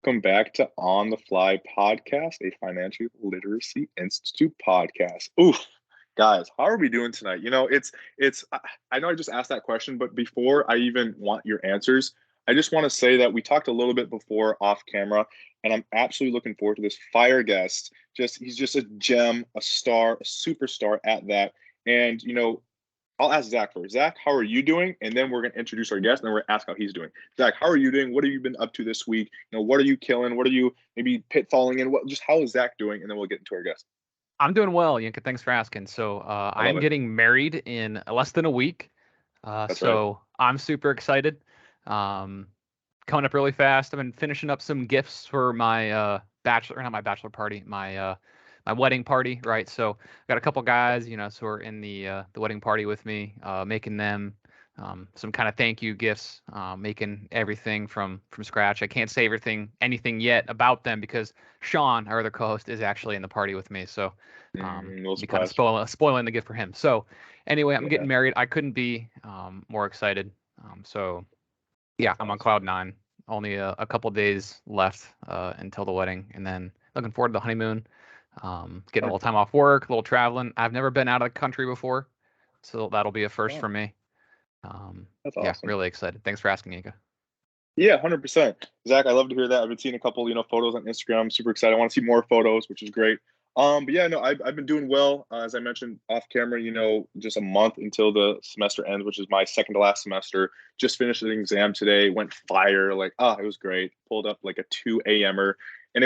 Welcome back to On the Fly Podcast, a Financial Literacy Institute podcast. Oof, guys, how are we doing tonight? I know I just asked that question, but before I even want your answers, I just want to say that we talked a little bit before off camera, and I'm absolutely looking forward to this fire guest. He's just a gem, a star, a superstar at that. And I'll ask Zach first. Zach, how are you doing? And then we're going to introduce our guest, and then we're going to ask how he's doing. Zach, how are you doing? What have you been up to this week? What are you killing? What are you maybe pitfalling in? Just how is Zach doing? And then we'll get into our guest. I'm doing well, Yinka. Thanks for asking. So I love I'm it. getting married in less than a week. That's right. So I'm super excited. Um, Coming up really fast. I've been finishing up some gifts for my not my bachelor party, my wedding party, right? So got a couple guys, who are in the wedding party with me, making them some kind of thank you gifts, making everything from scratch. I can't say anything yet about them because Sean, our other co-host, is actually in the party with me. So No be kind of surprise. spoiling the gift for him. So anyway, I'm Yeah, getting married. I couldn't be more excited. So yeah, that's I'm on awesome. cloud nine. Only a couple days left until the wedding, and then looking forward to the honeymoon. Getting a little time 100%. off work, a little traveling. I've never been out of the country before, so that'll be a first Wow, for me. that's Yeah, awesome. really excited. Thanks for asking, Ika. Yeah, 100%. Zach, I love to hear that. I've been seeing a couple, photos on Instagram. I'm super excited. I want to see more photos, which is great. But yeah, no, I've been doing well. As I mentioned off camera, just a month until the semester ends, which is my second to last semester. Just finished an exam today, went fire. Like, it was great. Pulled up like a 2 a.m.er. And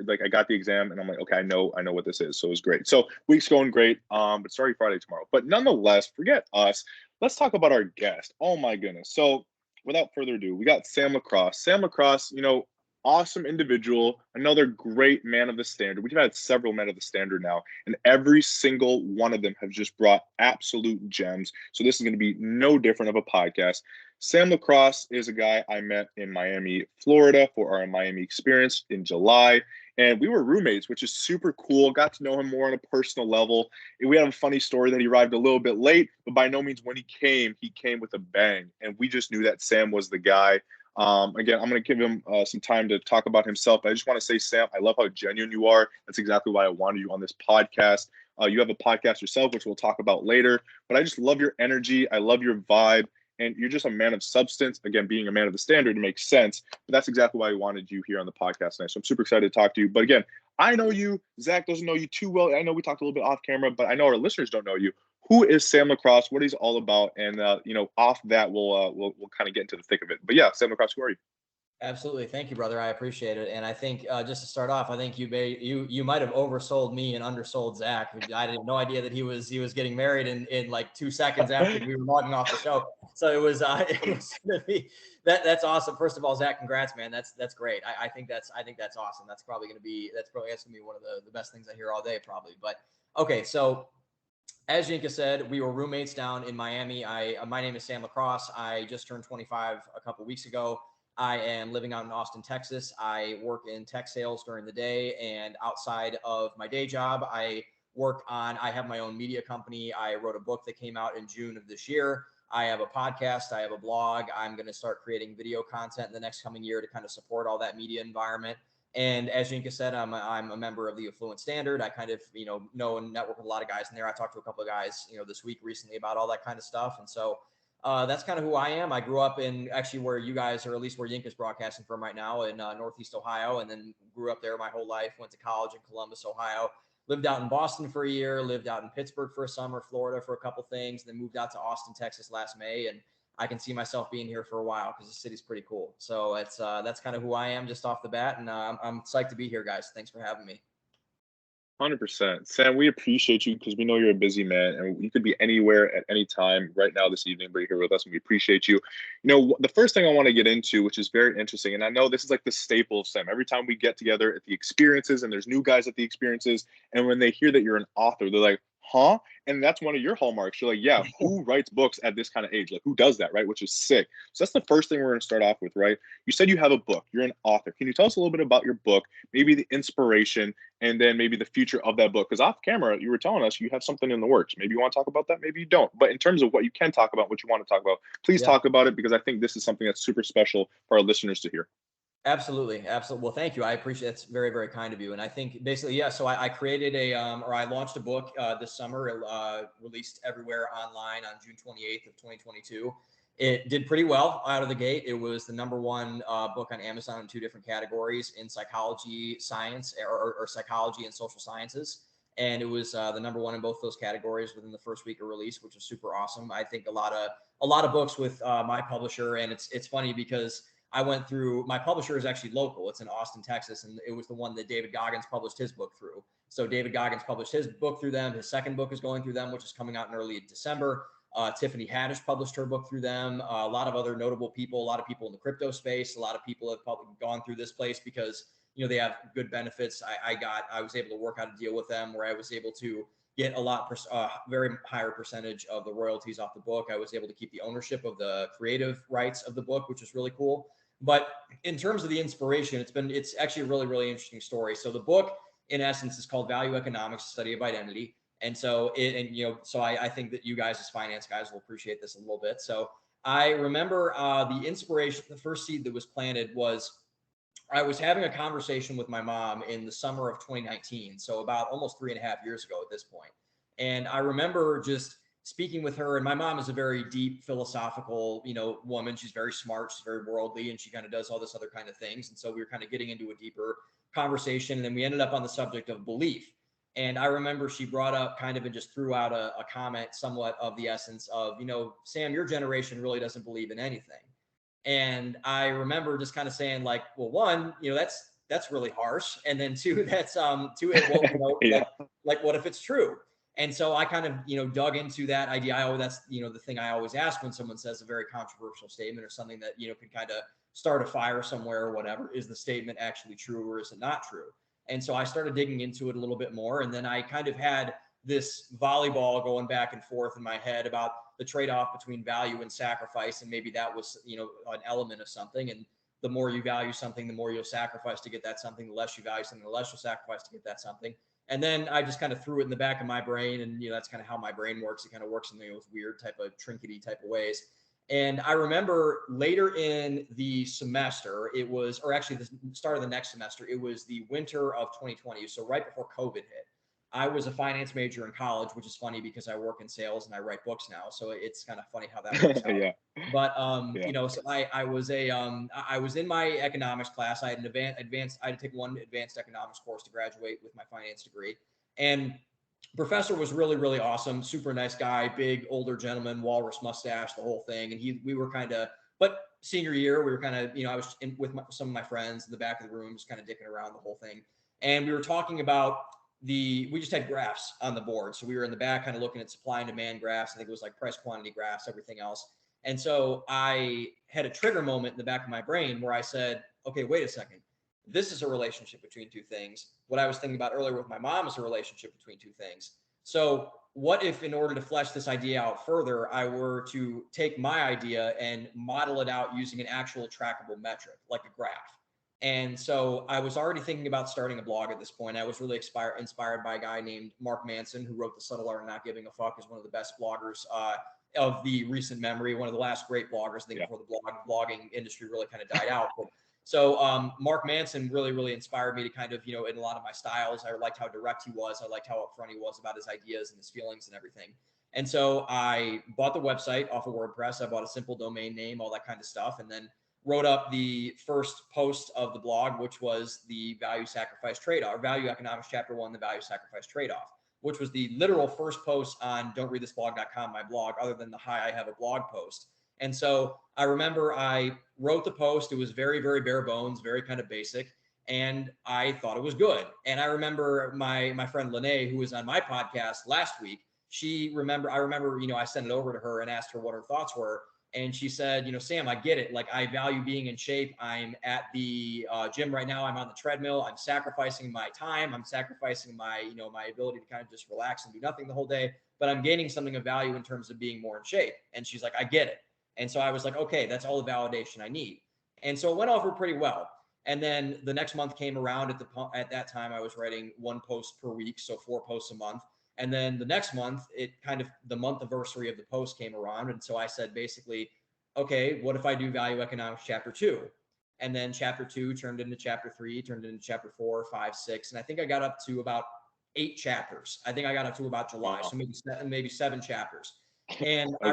like I got the exam and I'm like, okay, I know what this is. So it was great. So week's going great. But sorry, Friday tomorrow. But nonetheless, forget us. Let's talk about our guest. Oh my goodness. So without further ado, we got Sam LaCrosse. Sam LaCrosse, awesome individual, another great man of the standard. We've had several men of the standard now, and every single one of them have just brought absolute gems. So this is going to be no different of a podcast. Sam LaCrosse is a guy I met in Miami, Florida for our Miami experience in July. And we were roommates, which is super cool. Got to know him more on a personal level. We have a funny story that he arrived a little bit late, but by no means when he came with a bang. And we just knew that Sam was the guy. Again, I'm going to give him some time to talk about himself. I just want to say, Sam, I love how genuine you are. That's exactly why I wanted you on this podcast. You have a podcast yourself, which we'll talk about later. But I just love your energy. I love your vibe. And you're just a man of substance. Again, being a man of the standard, it makes sense. But that's exactly why I wanted you here on the podcast tonight. So I'm super excited to talk to you. But again, I know you. Zach doesn't know you too well. I know we talked a little bit off camera, but I know our listeners don't know you. Who is Sam LaCrosse? What he's all about? And off that, we'll kind of get into the thick of it. But yeah, Sam LaCrosse, who are you? Absolutely. Thank you, brother. I appreciate it. And I think just to start off, I think you might have oversold me and undersold Zach. I had no idea that he was getting married in like 2 seconds after we were logging off the show. So it was it was gonna be that's awesome. First of all, Zach, congrats, man. That's great. I think that's awesome. That's probably gonna be one of the best things I hear all day, probably. But okay, so as Jinka said, we were roommates down in Miami. My name is Sam LaCrosse. I just turned 25 a couple weeks ago. I am living out in Austin, Texas. I work in tech sales during the day, and outside of my day job, I have my own media company. I wrote a book that came out in June of this year. I have a podcast. I have a blog. I'm going to start creating video content in the next coming year to kind of support all that media environment. And as Jinka said, I'm a member of the Affluent Standard. I kind of, know and network with a lot of guys in there. I talked to a couple of guys, this week recently about all that kind of stuff. And so that's kind of who I am. I grew up in actually where you guys, or at least where Yinka's broadcasting from right now in Northeast Ohio, and then grew up there my whole life, went to college in Columbus, Ohio, lived out in Boston for a year, lived out in Pittsburgh for a summer, Florida for a couple things, then moved out to Austin, Texas last May. And I can see myself being here for a while because the city's pretty cool. So that's kind of who I am just off the bat. And I'm psyched to be here, guys. Thanks for having me. 100%. Sam, we appreciate you because we know you're a busy man and you could be anywhere at any time right now this evening, but you're here with us and we appreciate you. The first thing I want to get into, which is very interesting, and I know this is like the staple of Sam. Every time we get together at the experiences and there's new guys at the experiences, and when they hear that you're an author, they're like, huh? And that's one of your hallmarks. You're like, yeah, who writes books at this kind of age? Like, who does that, right? Which is sick. So that's the first thing we're going to start off with, right? You said you have a book. You're an author. Can you tell us a little bit about your book, maybe the inspiration, and then maybe the future of that book? Because off camera, you were telling us you have something in the works. Maybe you want to talk about that, maybe you don't. But in terms of what you can talk about, what you want to talk about, please Yeah. talk about it because I think this is something that's super special for our listeners to hear. Absolutely. Absolutely. Well, thank you. I appreciate That's very, very kind of you. And I think basically, yeah. So I created or I launched a book this summer, released everywhere online on June 28th of 2022. It did pretty well out of the gate. It was the number one book on Amazon in 2 different categories, in psychology, science, or psychology and social sciences. And it was the number one in both those categories within the first week of release, which was super awesome. I think a lot of books with my publisher, and it's funny because I went through, my publisher is actually local. It's in Austin, Texas. And it was the one that David Goggins published his book through. So David Goggins published his book through them. His second book is going through them, which is coming out in early December. Tiffany Haddish published her book through them. A lot of other notable people, a lot of people in the crypto space, a lot of people have probably gone through this place because, they have good benefits. I was able to work out a deal with them where I was able to get very higher percentage of the royalties off the book. I was able to keep the ownership of the creative rights of the book, which is really cool. But in terms of the inspiration, it's actually a really, really interesting story. So the book, in essence, is called Value Economics: Study of Identity. And so I think that you guys as finance guys will appreciate this a little bit. So I remember the inspiration, the first seed that was planted was I was having a conversation with my mom in the summer of 2019. So about almost 3.5 years ago at this point. And I remember just speaking with her, and my mom is a very deep philosophical, woman. She's very smart, she's very worldly, and she kind of does all this other kind of things. And so we were kind of getting into a deeper conversation, and then we ended up on the subject of belief. And I remember she brought up kind of and just threw out a comment somewhat of the essence of, Sam, your generation really doesn't believe in anything. And I remember just kind of saying like, well, one, that's really harsh. And then two, that's two, well, Yeah. like what if it's true? And so I kind of, dug into that idea. That's, the thing I always ask when someone says a very controversial statement or something that, could kind of start a fire somewhere or whatever. Is the statement actually true or is it not true? And so I started digging into it a little bit more. And then I kind of had this volleyball going back and forth in my head about the trade-off between value and sacrifice. And maybe that was, an element of something. And the more you value something, the more you'll sacrifice to get that something. The less you value something, the less you'll sacrifice to get that something. And then I just kind of threw it in the back of my brain. And, that's kind of how my brain works. It kind of works in those weird type of trinkety type of ways. And I remember later in the semester, or actually the start of the next semester, it was the winter of 2020. So right before COVID hit. I was a finance major in college, which is funny because I work in sales and I write books now. So it's kind of funny how that works out. Yeah. But Yeah. so I was in my economics class. I had I had to take one advanced economics course to graduate with my finance degree. And professor was really, really awesome, super nice guy, big older gentleman, walrus mustache, the whole thing. And we were kind of, but senior year, we were kind of, I was with some of my friends in the back of the room, just kind of dicking around the whole thing. And we were talking about we just had graphs on the board. So we were in the back kind of looking at supply and demand graphs. I think it was like price quantity graphs, everything else. And so I had a trigger moment in the back of my brain where I said, okay, wait a second. This is a relationship between two things. What I was thinking about earlier with my mom is a relationship between two things. So what if, in order to flesh this idea out further, I were to take my idea and model it out using an actual trackable metric, like a graph? And so I was already thinking about starting a blog at this point. I was really inspired by a guy named Mark Manson, who wrote The Subtle Art of Not Giving a Fuck, is one of the best bloggers of the recent memory, one of the last great bloggers, I think, before the blogging industry really kind of died out. But so Mark Manson really, really inspired me to kind of, in a lot of my styles. I liked how direct he was. I liked how upfront he was about his ideas and his feelings and everything. And so I bought the website off of WordPress. I bought a simple domain name, all that kind of stuff. And then wrote up the first post of the blog, which was the value sacrifice trade-off, or value economics chapter 1, the value sacrifice trade-off, which was the literal first post on don'treadthisblog.com, my blog, other than the hi, I have a blog post. And so I remember I wrote the post. It was very, very bare bones, very kind of basic. And I thought it was good. And I remember my friend Lene, who was on my podcast last week, I remember, I sent it over to her and asked her what her thoughts were. And she said, Sam, I get it. Like, I value being in shape. I'm at the gym right now. I'm on the treadmill. I'm sacrificing my time. I'm sacrificing my, my ability to kind of just relax and do nothing the whole day. But I'm gaining something of value in terms of being more in shape. And she's like, I get it. And so I was like, okay, that's all the validation I need. And so it went over pretty well. And then the next month came around. At that time, I was writing 1 post per week, so 4 posts a month. And then the next month, the month anniversary of the post came around. And so I said, basically, okay, what if I do value economics chapter 2? And then chapter 2 turned into chapter 3, turned into chapter 4, 5, 6. And I think I got up to about 8 chapters. I think I got up to about July. Wow. So maybe 7 chapters. And Okay.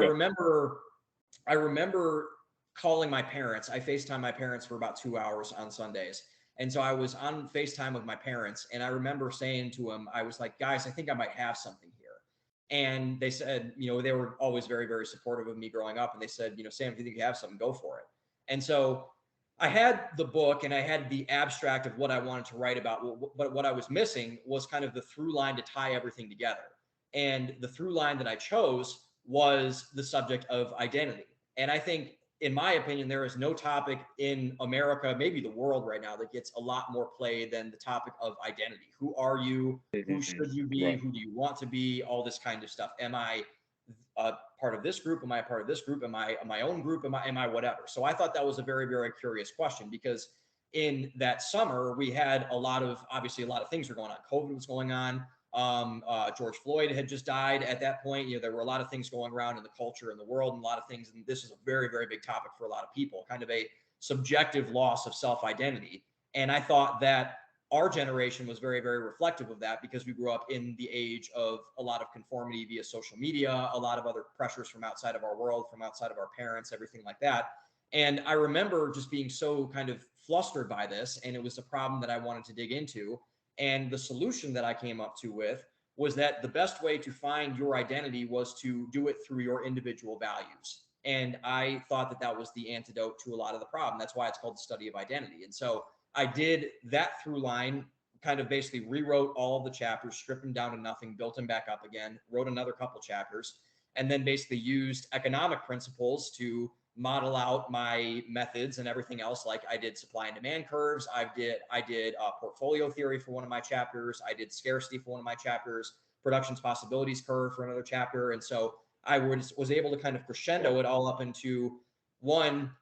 I remember calling my parents. I FaceTime my parents for about 2 hours on Sundays. And so I was on FaceTime with my parents, and I remember saying to them, I was like, guys, I think I might have something here. And they said, they were always very, very supportive of me growing up. And they said, Sam, if you think you have something, go for it. And so I had the book and I had the abstract of what I wanted to write about, but what I was missing was kind of the through line to tie everything together. And the through line that I chose was the subject of identity. And I think, in my opinion, there is no topic in America, maybe the world right now, that gets a lot more play than the topic of identity. Who are you? Who should you be? Right. Who do you want to be? All this kind of stuff. Am I a part of this group? Am I a part of this group? Am I my own group? Am I whatever? So I thought that was a very, very curious question, because in that summer we had obviously a lot of things were going on. COVID was going on. George Floyd had just died at that point. There were a lot of things going around in the culture and the world, and a lot of things. And this is a very, very big topic for a lot of people, kind of a subjective loss of self-identity. And I thought that our generation was very, very reflective of that, because we grew up in the age of a lot of conformity via social media, a lot of other pressures from outside of our world, from outside of our parents, everything like that. And I remember just being so kind of flustered by this, and it was a problem that I wanted to dig into. And the solution that I came up with was that the best way to find your identity was to do it through your individual values. And I thought that that was the antidote to a lot of the problem. That's why it's called the study of identity. And so I did that through line, kind of basically rewrote all of the chapters, stripped them down to nothing, built them back up again, wrote another couple chapters, and then basically used economic principles to model out my methods and everything else. Like I did supply and demand curves. I did portfolio theory for one of my chapters. I did scarcity for one of my chapters, production's possibilities curve for another chapter. And so I was able to kind of crescendo it all up into one.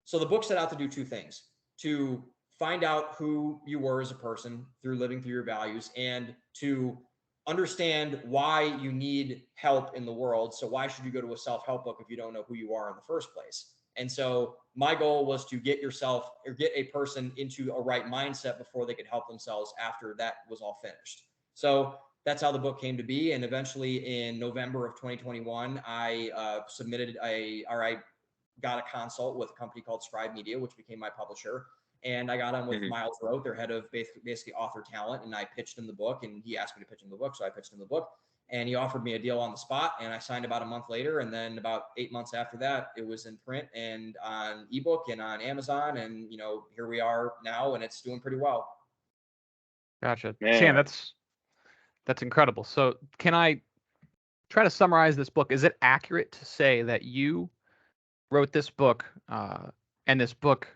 So the book set out to do 2 things: to find out who you were as a person through living through your values, and to understand why you need help in the world. So why should you go to a self-help book if you don't know who you are in the first place? And so my goal was to get a person into a right mindset before they could help themselves after that was all finished. So that's how the book came to be. And eventually in November of 2021, I got a consult with a company called Scribe Media, which became my publisher. And I got on with Miles Roth, their head of basically author talent, and I pitched him the book, and he asked me to pitch him the book, so I pitched him the book, and he offered me a deal on the spot, and I signed about a month later, and then about 8 months after that, it was in print and on ebook and on Amazon, and here we are now, and it's doing pretty well. Gotcha. Man. Sam, that's incredible. So can I try to summarize this book? Is it accurate to say that you wrote this book, and this book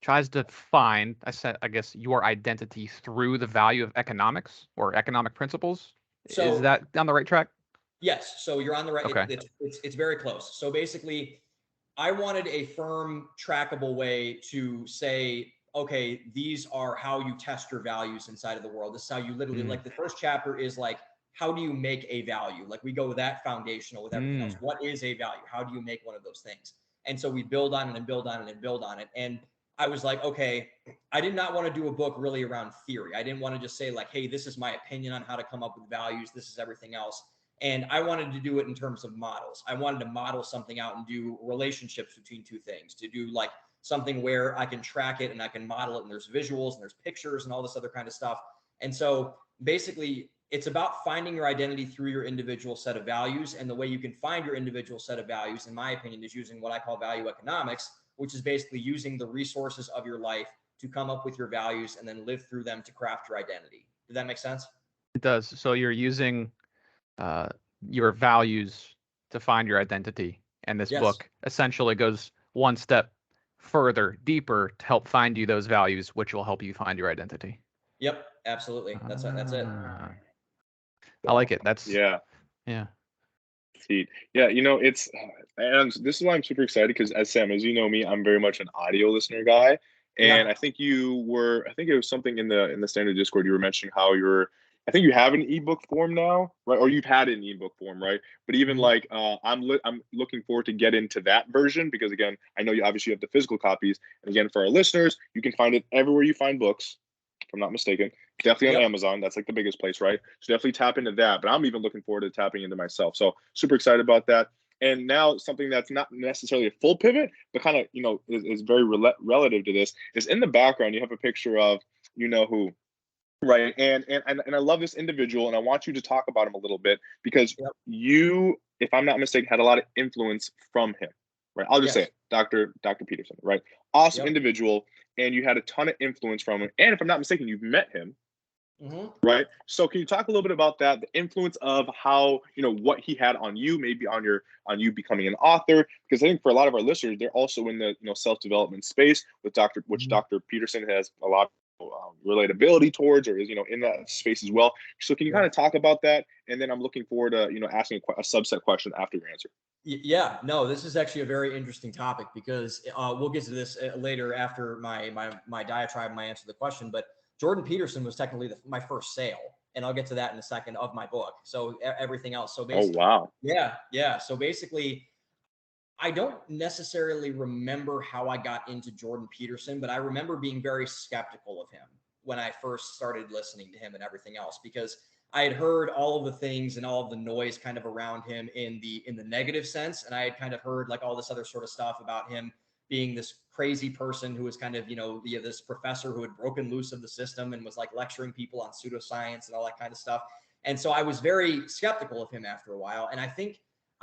tries to find, I guess, your identity through the value of economics or economic principles? So, is that on the right track? Yes. So you're on the right. Okay. It's very close. So basically, I wanted a firm, trackable way to say, okay, these are how you test your values inside of the world. This is how you literally, like the first chapter is like, how do you make a value? Like we go with that foundational with everything else. What is a value? How do you make one of those things? And so we build on it and build on it and build on it. And I was like, okay, I did not want to do a book really around theory. I didn't want to just say like, hey, this is my opinion on how to come up with values. This is everything else. And I wanted to do it in terms of models. I wanted to model something out and do relationships between 2 things, to do like something where I can track it and I can model it, and there's visuals and there's pictures and all this other kind of stuff. And so basically it's about finding your identity through your individual set of values. And the way you can find your individual set of values, in my opinion, is using what I call value economics, which is basically using the resources of your life to come up with your values and then live through them to craft your identity. Did that make sense? It does. So you're using your values to find your identity, and this book essentially goes one step further, deeper, to help find you those values, which will help you find your identity. Yep, absolutely. That's it. I like it. That's yeah. See, yeah, it's, and this is why I'm super excited, because as you know me, I'm very much an audio listener guy. And I think it was something in the standard Discord, you were mentioning how you're I think you have an ebook form now, right? Or you've had it in ebook form, right? But even Mhm. like I'm looking forward to get into that version because again, I know you obviously have the physical copies. And again, for our listeners, you can find it everywhere you find books, if I'm not mistaken. Definitely on Yep. Amazon. That's like the biggest place, right? So definitely tap into that. But I'm even looking forward to tapping into myself. So super excited about that. And now something that's not necessarily a full pivot, but kind of, is very relative to this is in the background, you have a picture of, who. Right. And I love this individual and I want you to talk about him a little bit because Yep. you, if I'm not mistaken, had a lot of influence from him. Right. I'll just say Yes. it, Dr. Peterson, right? Awesome Yep. individual. And you had a ton of influence from him. And if I'm not mistaken, you've met him, Hmm. right? So can you talk a little bit about that, the influence of how, what he had on you, maybe on you becoming an author? Because I think for a lot of our listeners, they're also in the self-development space with which Dr. Peterson has a lot of relatability towards, or is in that space as well. So can you kind Yeah. of talk about that? And then I'm looking forward to asking a subset question after your answer. Yeah, no, this is actually a very interesting topic because we'll get to this later after my diatribe, my answer to the question. But Jordan Peterson was technically my first sale, and I'll get to that in a second of my book. So everything else. So Oh basically, wow. yeah. So basically, I don't necessarily remember how I got into Jordan Peterson, but I remember being very skeptical of him when I first started listening to him and everything else because I had heard all of the things and all of the noise kind of around him in the negative sense, and I had kind of heard like all this other sort of stuff about him being this crazy person who was kind of this professor who had broken loose of the system and was like lecturing people on pseudoscience and all that kind of stuff. And so I was very skeptical of him after a while, and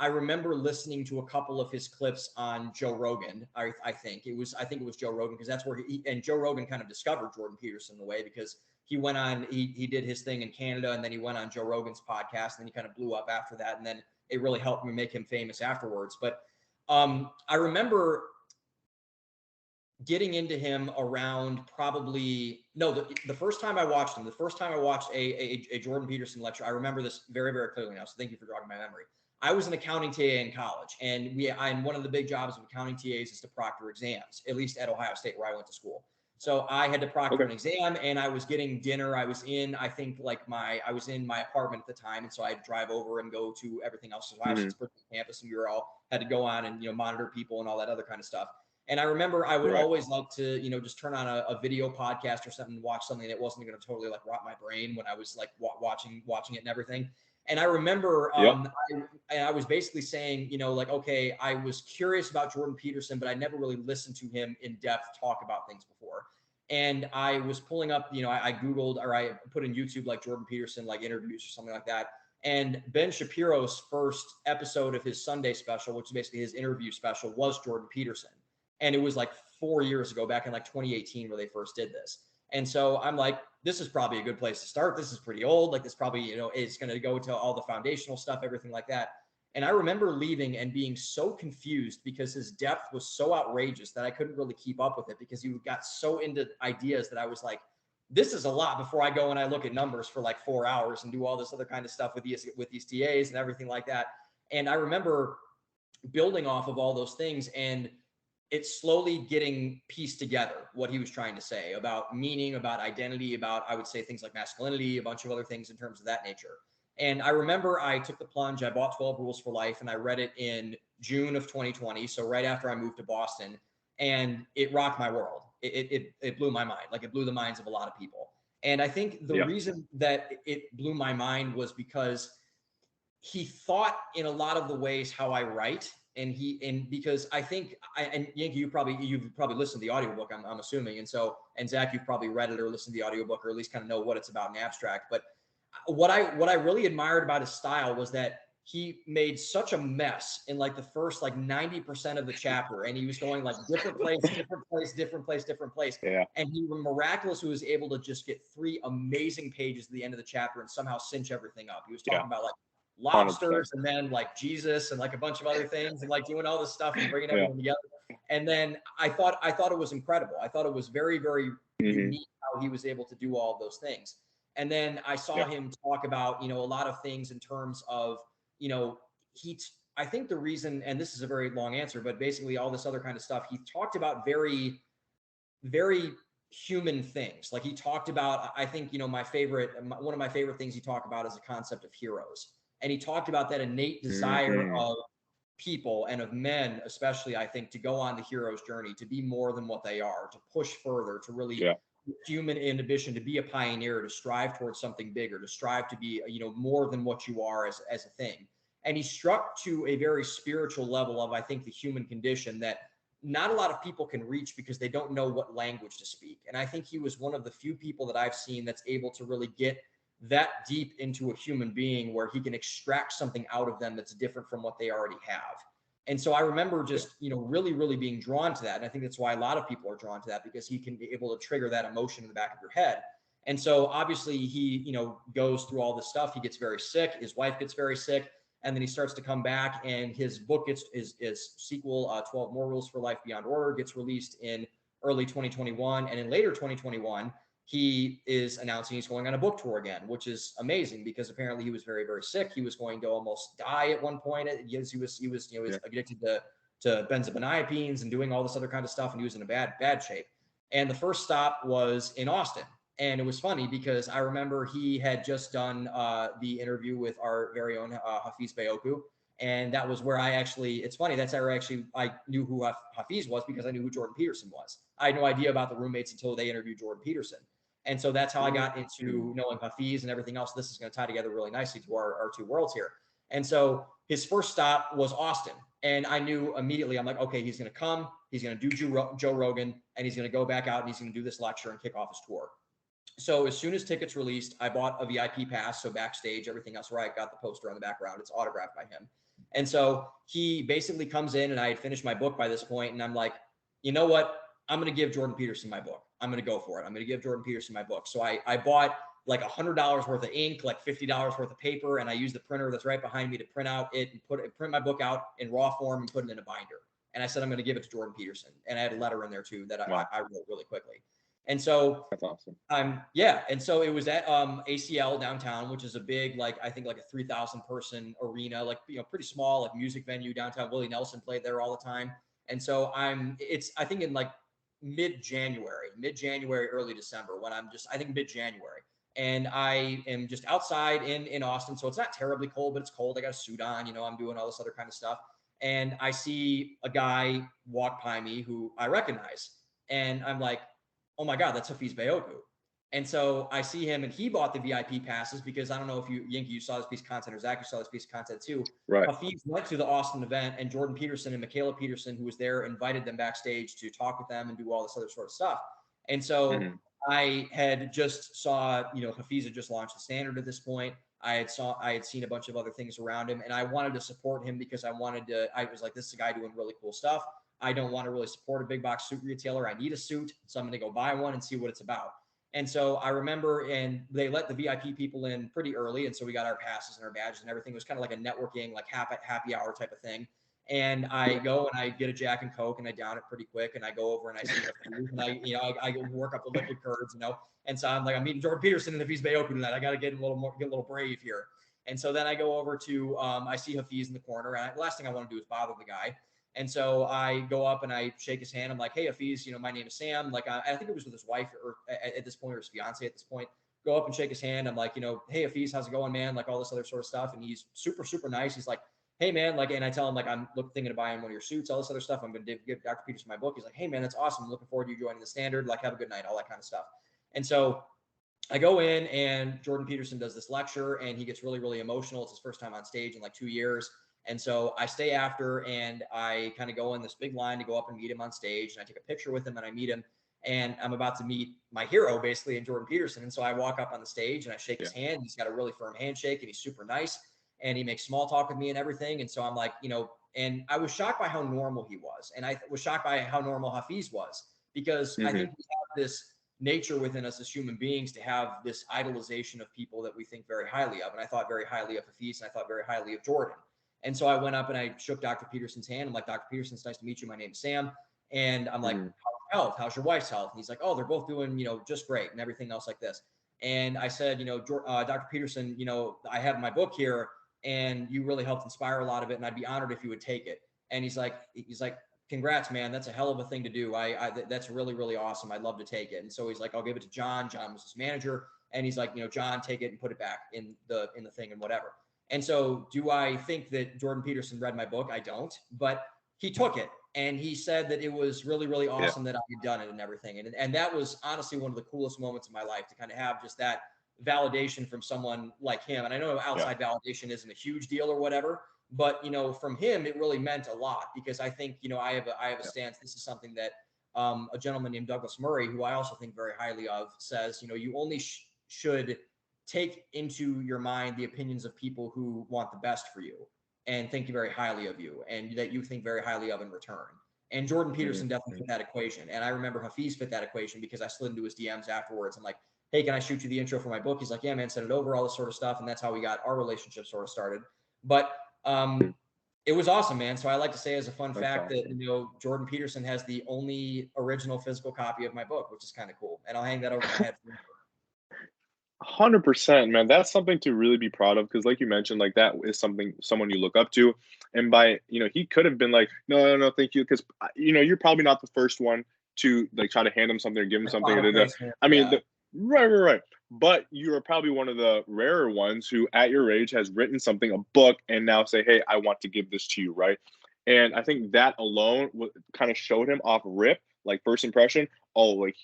I remember listening to a couple of his clips on Joe Rogan. I think it was Joe Rogan because that's where and Joe Rogan kind of discovered Jordan Peterson in a way because he went on he did his thing in Canada and then he went on Joe Rogan's podcast and then he kind of blew up after that and then it really helped me make him famous afterwards. But I remember getting into him around probably no the first time I watched him, the first time I watched a Jordan Peterson lecture, I remember this very, very clearly now. So thank you for jogging my memory. I was an accounting TA in college, and one of the big jobs of accounting TAs is to proctor exams, at least at Ohio State where I went to school. So I had to proctor Okay. an exam, and I was getting dinner. I was in, I think, I was in my apartment at the time, and so I'd drive over and go to everything else. So Ohio Hmm. State's campus, and we were all had to go on and monitor people and all that other kind of stuff. And I remember I would Right. always like to, just turn on a video podcast or something and watch something that wasn't going to totally like rot my brain when I was like watching it and everything. And I remember Yep. I was basically saying, like, okay, I was curious about Jordan Peterson, but I never really listened to him in depth talk about things before. And I was pulling up, I Googled or I put in YouTube like Jordan Peterson, like interviews or something like that. And Ben Shapiro's first episode of his Sunday special, which is basically his interview special, was Jordan Peterson. And it was like 4 years ago, back in like 2018, where they first did this. And so I'm like, this is probably a good place to start. This is pretty old. Like this probably, it's going to go to all the foundational stuff, everything like that. And I remember leaving and being so confused because his depth was so outrageous that I couldn't really keep up with it because you got so into ideas that I was like, this is a lot before I go and I look at numbers for like 4 hours and do all this other kind of stuff with these TAs and everything like that. And I remember building off of all those things and it's slowly getting pieced together what he was trying to say about meaning, about identity, about, I would say, things like masculinity, a bunch of other things in terms of that nature. And I remember I took the plunge. I bought 12 Rules for Life and I read it in June of 2020. So right after I moved to Boston, and it rocked my world. It blew my mind. Like it blew the minds of a lot of people. And I think the Yeah. reason that it blew my mind was because he thought in a lot of the ways how I write. And because I think and Yankee, you've probably listened to the audiobook, I'm assuming. And Zach, you've probably read it or listened to the audiobook or at least kind of know what it's about in abstract. But what I really admired about his style was that he made such a mess in like the first like 90% of the chapter. And he was going like different place, different place, different place, different place. Yeah. And he was miraculous who was able to just get 3 amazing pages at the end of the chapter and somehow cinch everything up. He was talking Yeah. about like 100%. lobsters and then like Jesus and like a bunch of other things and like doing all this stuff and bringing Yeah. everything together. And then I thought it was incredible. I thought it was very, very Hmm. unique how he was able to do all of those things. And then I saw Yeah. him talk about, a lot of things in terms of, I think the reason, and this is a very long answer, but basically all this other kind of stuff, he talked about very, very human things. Like he talked about, I think, one of my favorite things he talked about is the concept of heroes. And he talked about that innate desire of people and of men, especially, I think, to go on the hero's journey, to be more than what they are, to push further, to really human inhibition, to be a pioneer, to strive towards something bigger, to strive to be, more than what you are as a thing. And he struck to a very spiritual level of, I think, the human condition that not a lot of people can reach because they don't know what language to speak. And I think he was one of the few people that I've seen that's able to really get that deep into a human being where he can extract something out of them that's different from what they already have. And so I remember just, really, really being drawn to that. And I think that's why a lot of people are drawn to that, because he can be able to trigger that emotion in the back of your head. And so obviously he, goes through all this stuff. He gets very sick. His wife gets very sick. And then he starts to come back, and his book gets his sequel, 12 More Rules for Life Beyond Order, gets released in early 2021. And in later 2021, he is announcing he's going on a book tour again, which is amazing because apparently he was very, very sick. He was going to almost die at one point. He was addicted to benzodiazepines and doing all this other kind of stuff, and he was in a bad shape. And the first stop was in Austin. And it was funny because I remember he had just done the interview with our very own Hafiz Bayoku. And that was where it's funny, that's where I knew who Hafiz was, because I knew who Jordan Peterson was. I had no idea about the roommates until they interviewed Jordan Peterson. And so that's how I got into knowing Hafiz and everything else. This is going to tie together really nicely to our two worlds here. And so his first stop was Austin. And I knew immediately, I'm like, okay, he's going to come, he's going to do Joe Rogan, and he's going to go back out and he's going to do this lecture and kick off his tour. So as soon as tickets released, I bought a VIP pass. So backstage, everything else, where I got the poster on the background, it's autographed by him. And so he basically comes in, and I had finished my book by this point, and I'm like, you know what? I'm going to give Jordan Peterson my book. I'm going to go for it. I'm going to give Jordan Peterson my book. So I bought like $100 worth of ink, like $50 worth of paper, and I used the printer that's right behind me to print out it and print my book out in raw form and put it in a binder. And I said, I'm going to give it to Jordan Peterson. And I had a letter in there too that I wrote really quickly. And so that's awesome. And so it was at ACL downtown, which is a big, I think a 3,000 person arena, pretty small, music venue downtown. Willie Nelson played there all the time. And so I think in mid-January, early December, when I think mid-January. And I am just outside in Austin. So it's not terribly cold, but it's cold. I got a suit on, I'm doing all this other kind of stuff. And I see a guy walk by me who I recognize. And I'm like, oh my God, that's Hafiz Bayoku. And so I see him, and he bought the VIP passes because I don't know if you saw this piece of content, or Zach, you saw this piece of content too. Right. Hafiz went to the Austin event, and Jordan Peterson and Michaela Peterson, who was there, invited them backstage to talk with them and do all this other sort of stuff. And so I had just saw, Hafiz had just launched the standard at this point. I had seen a bunch of other things around him, and I wanted to support him because I was like, this is a guy doing really cool stuff. I don't want to really support a big box suit retailer. I need a suit. So I'm going to go buy one and see what it's about. And so I remember, and they let the VIP people in pretty early. And so we got our passes and our badges and everything. It was kind of like a networking, happy hour type of thing. And I go and I get a Jack and Coke, and I down it pretty quick. And I go over and I see Hafiz, and I work up the liquid curds, And so I'm like, I'm meeting Jordan Peterson and Hafiz Bayoku tonight. I got to get a little brave here. And so then I go over to, I see Hafiz in the corner, and the last thing I want to do is bother the guy. And so I go up and I shake his hand. I'm like, hey, Hafiz, my name is Sam. I think it was with his wife, or at this point, or his fiance at this point. Go up and shake his hand. I'm like, hey, Hafiz, how's it going, man? All this other sort of stuff. And he's super, super nice. He's like, hey, man, and I tell him, I'm thinking of buying one of your suits, all this other stuff. I'm going to give Dr. Peterson my book. He's like, hey, man, that's awesome. I'm looking forward to you joining the standard. Have a good night, all that kind of stuff. And so I go in, and Jordan Peterson does this lecture, and he gets really, really emotional. It's his first time on stage in 2 years. And so I stay after, and I kind of go in this big line to go up and meet him on stage. And I take a picture with him, and I meet him, and I'm about to meet my hero, basically, in Jordan Peterson. And so I walk up on the stage, and I shake his hand. He's got a really firm handshake, and he's super nice, and he makes small talk with me and everything. And so I'm like, and I was shocked by how normal he was. And I was shocked by how normal Hafiz was, because I think we have this nature within us as human beings to have this idolization of people that we think very highly of. And I thought very highly of Hafiz, and I thought very highly of Jordan. And so I went up and I shook Dr. Peterson's hand. I'm like, Dr. Peterson, it's nice to meet you. My name's Sam. And I'm like, how's your health? How's your wife's health? And he's like, oh, they're both doing, just great, and everything else like this. And I said, Dr. Peterson, I have my book here, and you really helped inspire a lot of it, and I'd be honored if you would take it. And he's like, congrats, man. That's a hell of a thing to do. That's really, really awesome. I'd love to take it. And so he's like, I'll give it to John. John was his manager. And he's like, John, take it and put it back in the thing and whatever. And so do I think that Jordan Peterson read my book? I don't, but he took it and he said that it was really, really awesome that I had done it and everything. And that was honestly one of the coolest moments of my life, to kind of have just that validation from someone like him. And I know outside validation isn't a huge deal or whatever, but from him, it really meant a lot, because I think, I have a stance. This is something that a gentleman named Douglas Murray, who I also think very highly of, says, you only should take into your mind the opinions of people who want the best for you and think very highly of you, and that you think very highly of in return. And Jordan Peterson definitely fit that equation. And I remember Hafiz fit that equation, because I slid into his DMs afterwards. I'm like, hey, can I shoot you the intro for my book? He's like, yeah, man, send it over, all this sort of stuff. And that's how we got our relationship sort of started. But it was awesome, man. So I like to say as a fun fact that, Jordan Peterson has the only original physical copy of my book, which is kind of cool. And I'll hang that over my head forever. 100%, man. That's something to really be proud of, because like you mentioned, like that is someone you look up to. And by, he could have been like, no, thank you, because you're probably not the first one to like try to hand him something or give him something. I mean, right. But you're probably one of the rarer ones who at your age has written something, a book, and now say, hey, I want to give this to you, right? And I think that alone kind of showed him off rip, like first impression, oh, like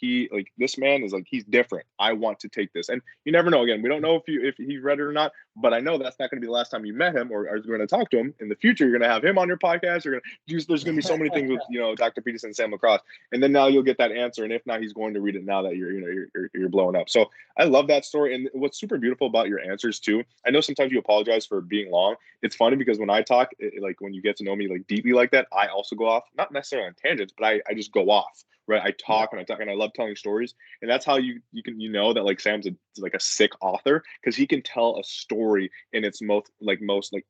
this man is like, he's different. I want to take this. And you never know. Again, we don't know if he read it or not, but I know that's not going to be the last time you met him or are going to talk to him. In the future, you're going to have him on your podcast. There's going to be so many things with, Dr. Peterson and Sam LaCrosse. And then now you'll get that answer. And if not, he's going to read it now that you're blowing up. So I love that story. And what's super beautiful about your answers too, I know sometimes you apologize for being long. It's funny because when I talk, like when you get to know me like deeply like that, I also go off, not necessarily on tangents, but I just go off. Right, I talk and I love telling stories, and that's how you can that like Sam's like a sick author, because he can tell a story in its most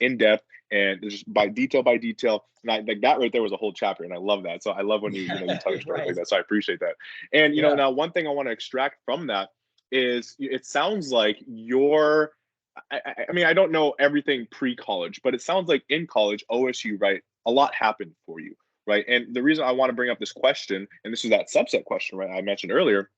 in depth and just by detail. And I like that right there was a whole chapter, and I love that. So I love when you tell your story like that. So I appreciate that. And now one thing I want to extract from that is it sounds like you're. I mean, I don't know everything pre-college, but it sounds like in college, OSU, right, a lot happened for you. Right. And the reason I want to bring up this question, and this is that subset question, right, I mentioned earlier,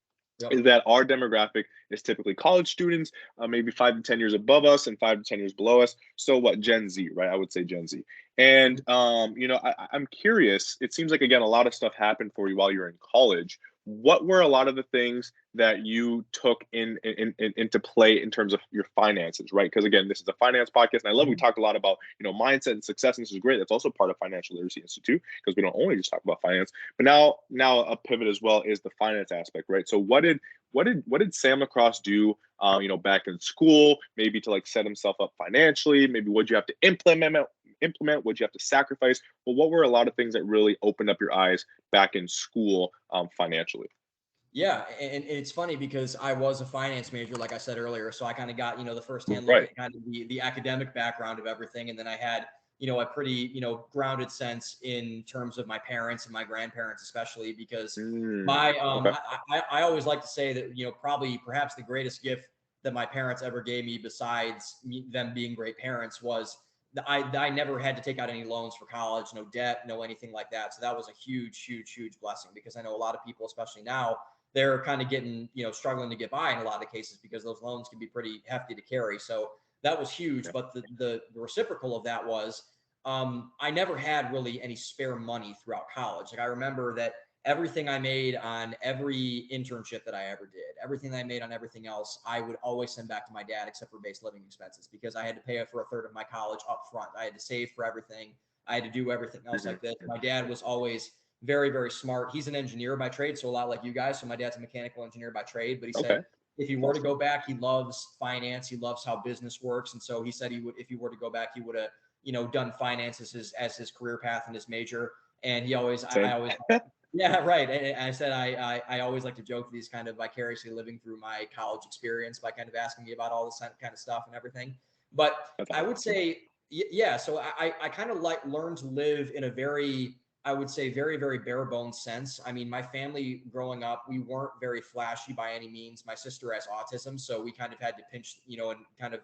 is that our demographic is typically college students, maybe 5 to 10 years above us and 5 to 10 years below us. So what, Gen Z, right? I would say Gen Z. And, I'm curious, it seems like, again, a lot of stuff happened for you while you're in college. What were a lot of the things that you took into play in terms of your finances, right? Because again, this is a finance podcast, and I love we talked a lot about mindset and success, and this is great. That's also part of Financial Literacy Institute, because we don't only just talk about finance, but now a pivot as well is the finance aspect, right? So what did Sam LaCrosse do, back in school, maybe to like set himself up financially? Maybe what'd you have to implement? What'd you have to sacrifice? Well, what were a lot of things that really opened up your eyes back in school financially? Yeah, and it's funny because I was a finance major, like I said earlier, so I kind of got the firsthand look at kind of the academic background of everything, and then I had a pretty grounded sense in terms of my parents and my grandparents, especially because I always like to say that perhaps the greatest gift that my parents ever gave me, besides them being great parents, was I never had to take out any loans for college, no debt, no anything like that. So that was a huge blessing, because I know a lot of people, especially now, they're kind of getting, struggling to get by in a lot of the cases, because those loans can be pretty hefty to carry. So that was huge. But the reciprocal of that was I never had really any spare money throughout college. Like I remember that everything I made on every internship that I ever did, everything that I made on everything else, I would always send back to my dad, except for base living expenses, because I had to pay for a third of my college up front. I had to save for everything. I had to do everything else like this. My dad was always very, very smart. He's an engineer by trade, so a lot like you guys. So my dad's a mechanical engineer by trade, but he said if he were to go back, he loves finance. He loves how business works. And so he said if he were to go back, he would have, done finances as his career path and his major. And I always, yeah, right. And I said, I always like to joke that he's kind of vicariously living through my college experience by kind of asking me about all this kind of stuff and everything. But I would say, yeah, so I kind of learned to live in a very, I would say, very, very bare bones sense. I mean, my family growing up, we weren't very flashy by any means. My sister has autism, so we kind of had to pinch, and kind of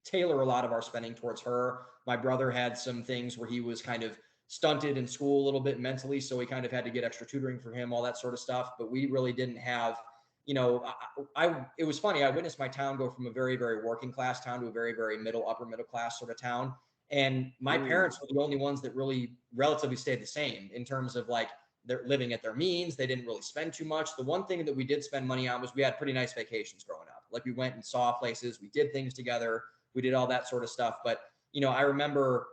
tailor a lot of our spending towards her. My brother had some things where he was kind of stunted in school a little bit mentally. So we kind of had to get extra tutoring for him, all that sort of stuff. But we really didn't have, it was funny. I witnessed my town go from a very, very working class town to a very, very upper middle class sort of town. And my parents were the only ones that really relatively stayed the same in terms of like they're living at their means. They didn't really spend too much. The one thing that we did spend money on was we had pretty nice vacations growing up. Like we went and saw places, we did things together, we did all that sort of stuff. But, I remember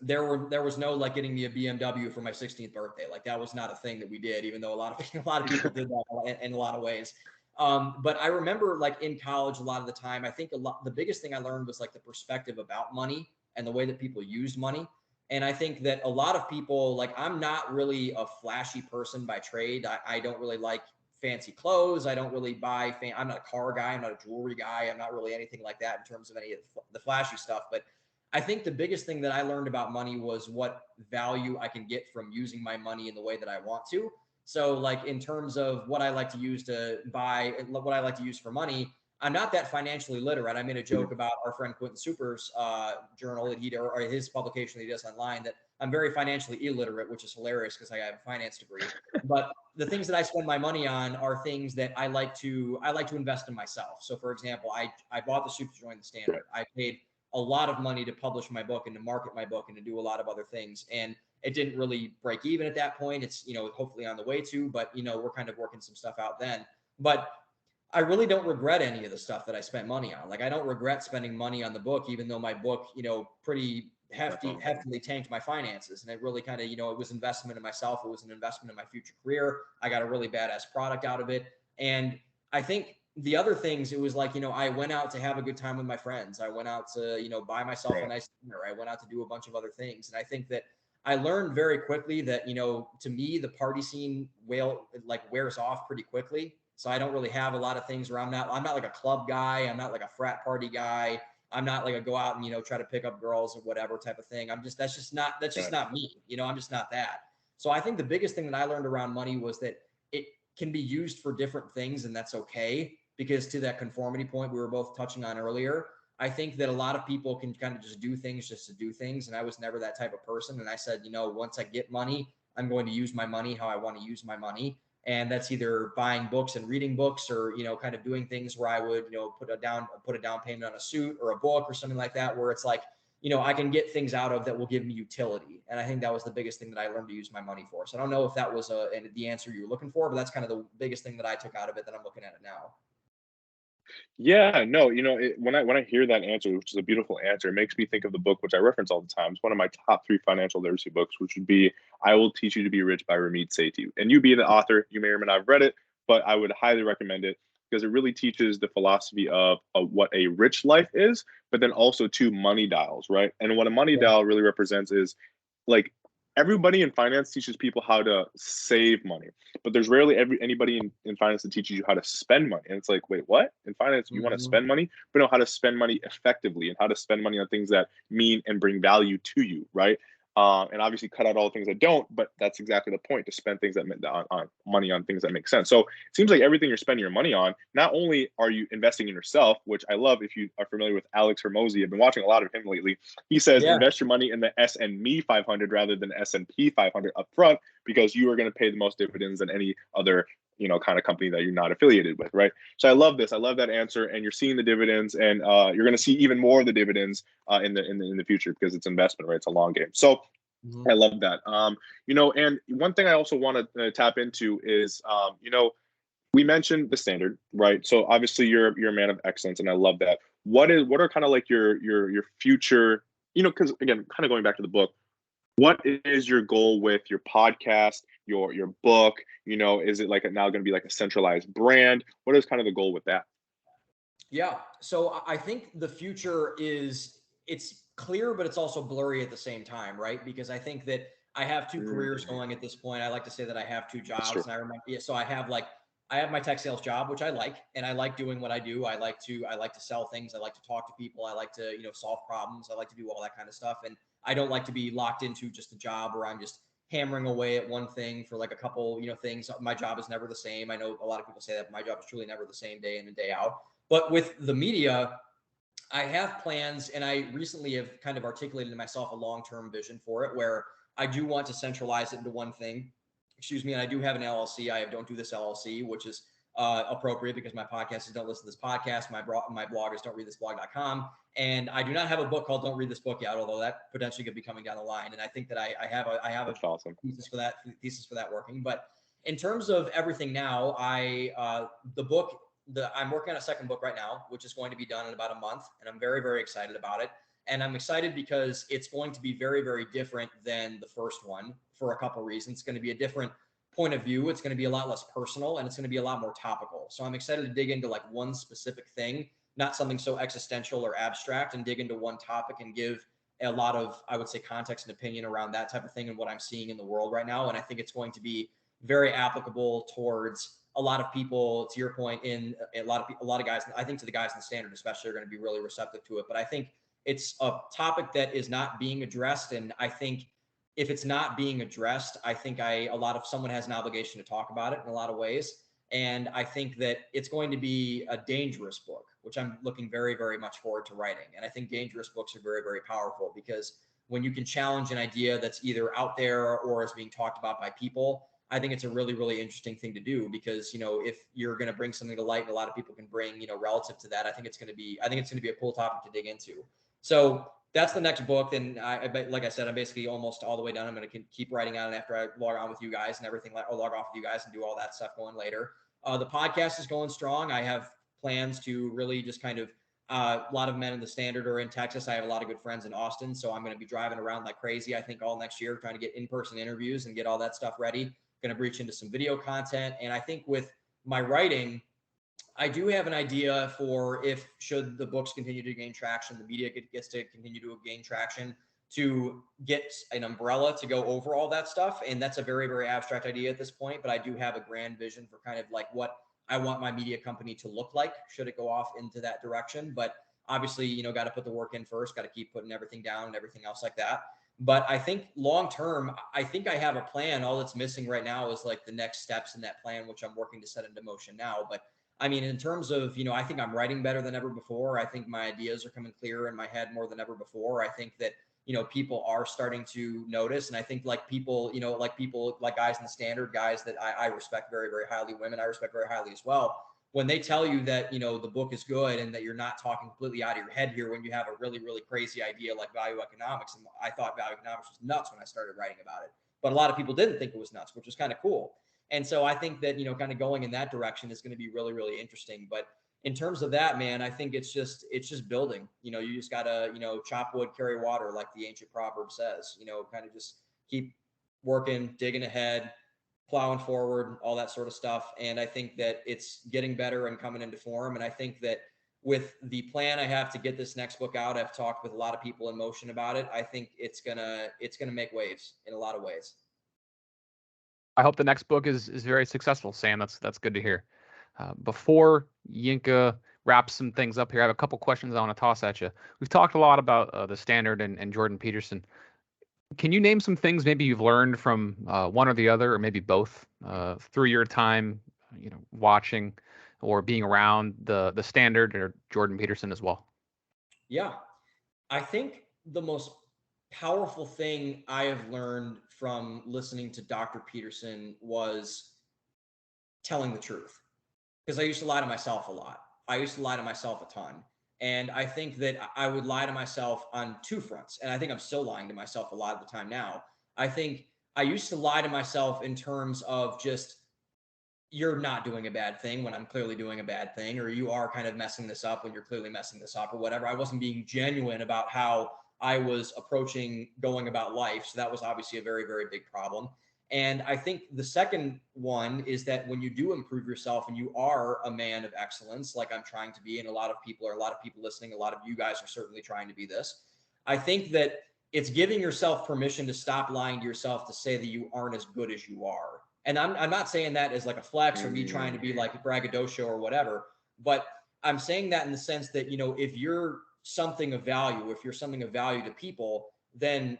there was no like getting me a BMW for my 16th birthday. Like that was not a thing that we did, even though a lot of people did that in a lot of ways. But I remember like in college, a lot of the time, I think the biggest thing I learned was like the perspective about money and the way that people used money. And I think that a lot of people, like I'm not really a flashy person by trade. I don't really like fancy clothes. I don't really buy, I'm not a car guy. I'm not a jewelry guy. I'm not really anything like that in terms of any of the flashy stuff. But I think the biggest thing that I learned about money was what value I can get from using my money in the way that I want to. So like in terms of what I like to use to buy, what I like to use for money, I'm not that financially literate. I made a joke about our friend Quentin Super's journal that or his publication that he does online that I'm very financially illiterate, which is hilarious because I have a finance degree. But the things that I spend my money on are things that I like to invest in myself. So for example, I bought the suit to join the Standard. I paid a lot of money to publish my book and to market my book and to do a lot of other things. And it didn't really break even at that point. It's, hopefully on the way to, but we're kind of working some stuff out then. But I really don't regret any of the stuff that I spent money on. Like I don't regret spending money on the book, even though my book, pretty heftily tanked my finances. And it really kind of, it was investment in myself. It was an investment in my future career. I got a really badass product out of it. And I think the other things, it was like, I went out to have a good time with my friends. I went out to, buy myself a nice dinner. I went out to do a bunch of other things. And I think that I learned very quickly that, to me, the party scene wears off pretty quickly. So I don't really have a lot of things where I'm not like a club guy. I'm not like a frat party guy. I'm not like a go out and, try to pick up girls or whatever type of thing. That's just not me. I'm just not that. So I think the biggest thing that I learned around money was that it can be used for different things, and that's okay. Because to that conformity point we were both touching on earlier, I think that a lot of people can kind of just do things just to do things. And I was never that type of person. And I said, once I get money, I'm going to use my money how I want to use my money. And that's either buying books and reading books or, kind of doing things where I would, put a down payment on a suit or a book or something like that, where it's like, I can get things out of that will give me utility. And I think that was the biggest thing that I learned to use my money for. So I don't know if that was the answer you were looking for, but that's kind of the biggest thing that I took out of it that I'm looking at it now. Yeah, no, when I hear that answer, which is a beautiful answer, it makes me think of the book which I reference all the time. It's one of my top 3 financial literacy books, which would be "I Will Teach You to Be Rich" by Ramit Sethi. And you being the author, you may or may not have read it, but I would highly recommend it because it really teaches the philosophy of what a rich life is, but then also 2 money dials, right? And what a money dial really represents is like everybody in finance teaches people how to save money, but there's rarely anybody in finance that teaches you how to spend money. And it's like, wait, what? In finance, you want to spend money, but know how to spend money effectively and how to spend money on things that mean and bring value to you, right? And obviously cut out all the things that don't, but that's exactly the point, to spend things that on money on things that make sense. So it seems like everything you're spending your money on, not only are you investing in yourself, which I love. If you are familiar with Alex Hermosi, I've been watching a lot of him lately. He says invest your money in the S&P 500 rather than S&P 500 up front, because you are going to pay the most dividends than any other kind of company that you're not affiliated with, right? So I love this. I love that answer, and you're seeing the dividends, and you're going to see even more of the dividends in the future because it's investment, right? It's a long game. So I love that. And one thing I also want to tap into is, we mentioned the Standard, right? So obviously you're a man of excellence, and I love that. What are kind of like your future, because again, kind of going back to the book, what is your goal with your podcast, your book? Is it like now going to be like a centralized brand? What is kind of the goal with that? Yeah. So I think the future it's clear, but it's also blurry at the same time, right? Because I think that I have 2 careers going at this point. I like to say that I have 2 jobs, and I remember, so I have my tech sales job, which I like, and I like doing what I do. I like to sell things. I like to talk to people. I like to, solve problems. I like to do all that kind of stuff. And I don't like to be locked into just a job where I'm just hammering away at one thing for like a couple, things. My job is never the same. I know a lot of people say that, but my job is truly never the same day in and day out. But with the media, I have plans, and I recently have kind of articulated to myself a long-term vision for it, where I do want to centralize it into one thing. Excuse me. And I do have an LLC. I have Don't Do This LLC, which is appropriate because my podcast is Don't Listen to This Podcast. My blog is don'treadthisblog.com. And I do not have a book called Don't Read This Book yet, although that potentially could be coming down the line. And I think that I have That's awesome. thesis for that working. But in terms of everything now, I'm working on a second book right now, which is going to be done in about a month. And I'm very, very excited about it. And I'm excited because it's going to be very, very different than the first one for a couple of reasons. It's going to be a different point of view. It's going to be a lot less personal, and it's going to be a lot more topical. So I'm excited to dig into like one specific thing, not something so existential or abstract, and dig into one topic and give a lot of, I would say, context and opinion around that type of thing and what I'm seeing in the world right now. And I think it's going to be very applicable towards a lot of people, to your point, in a lot of guys. I think to the guys in the Standard especially are going to be really receptive to it. But I think it's a topic that is not being addressed. And I think if it's not being addressed, I think someone has an obligation to talk about it in a lot of ways. And I think that it's going to be a dangerous book, which I'm looking very, very much forward to writing. And I think dangerous books are very, very powerful because when you can challenge an idea that's either out there or is being talked about by people, I think it's a really, really interesting thing to do because, if you're going to bring something to light and a lot of people can bring, relative to that, I think it's going to be a cool topic to dig into. So that's the next book. And like I said, I'm basically almost all the way done. I'm going to keep writing on it after I log on with you guys and everything. I'll log off with you guys and do all that stuff going later. The podcast is going strong. I have plans to really just kind of, a lot of men in the Standard are in Texas. I have a lot of good friends in Austin. So I'm going to be driving around like crazy, I think, all next year, trying to get in-person interviews and get all that stuff ready. Going to breach into some video content. And I think with my writing, I do have an idea for should the books continue to gain traction, the media gets to continue to gain traction, to get an umbrella to go over all that stuff. And that's a very, very abstract idea at this point, but I do have a grand vision for kind of like what I want my media company to look like, should it go off into that direction. But obviously, got to put the work in first, got to keep putting everything down and everything else like that. But I think long term, I think I have a plan. All that's missing right now is like the next steps in that plan, which I'm working to set into motion now. But I mean, in terms of, I think I'm writing better than ever before. I think my ideas are coming clearer in my head more than ever before. I think that, people are starting to notice. And I think like people like guys in the Standard, guys that I respect very, very highly, women I respect very highly as well. When they tell you that, the book is good and that you're not talking completely out of your head here when you have a really, really crazy idea like value economics. And I thought value economics was nuts when I started writing about it. But a lot of people didn't think it was nuts, which was kind of cool. And so I think that, kind of going in that direction is going to be really, really interesting. But in terms of that, man, I think it's just building. You just got to, chop wood, carry water, like the ancient proverb says, kind of just keep working, digging ahead, plowing forward, all that sort of stuff. And I think that it's getting better and coming into form. And I think that with the plan I have to get this next book out, I've talked with a lot of people in motion about it. I think it's gonna make waves in a lot of ways. I hope the next book is very successful, Sam. That's good to hear. Before Yinka wraps some things up here, I have a couple questions I want to toss at you. We've talked a lot about the Standard and Jordan Peterson. Can you name some things maybe you've learned from one or the other, or maybe both, through your time, watching or being around the Standard or Jordan Peterson as well? Yeah, I think the most powerful thing I have learned from listening to Dr. Peterson was telling the truth. Because I used to lie to myself a lot. I used to lie to myself a ton. And I think that I would lie to myself on two fronts. And I think I'm still lying to myself a lot of the time now. I think I used to lie to myself in terms of just, you're not doing a bad thing when I'm clearly doing a bad thing, or you are kind of messing this up when you're clearly messing this up, or whatever. I wasn't being genuine about how I was approaching going about life. So that was obviously a very, very big problem. And I think the second one is that when you do improve yourself and you are a man of excellence, like I'm trying to be, and a lot of people listening, a lot of you guys are certainly trying to be this. I think that it's giving yourself permission to stop lying to yourself, to say that you aren't as good as you are. And I'm not saying that as like a flex or me trying to be like a braggadocio or whatever, but I'm saying that in the sense that, if you're something of value, if you're something of value to people, then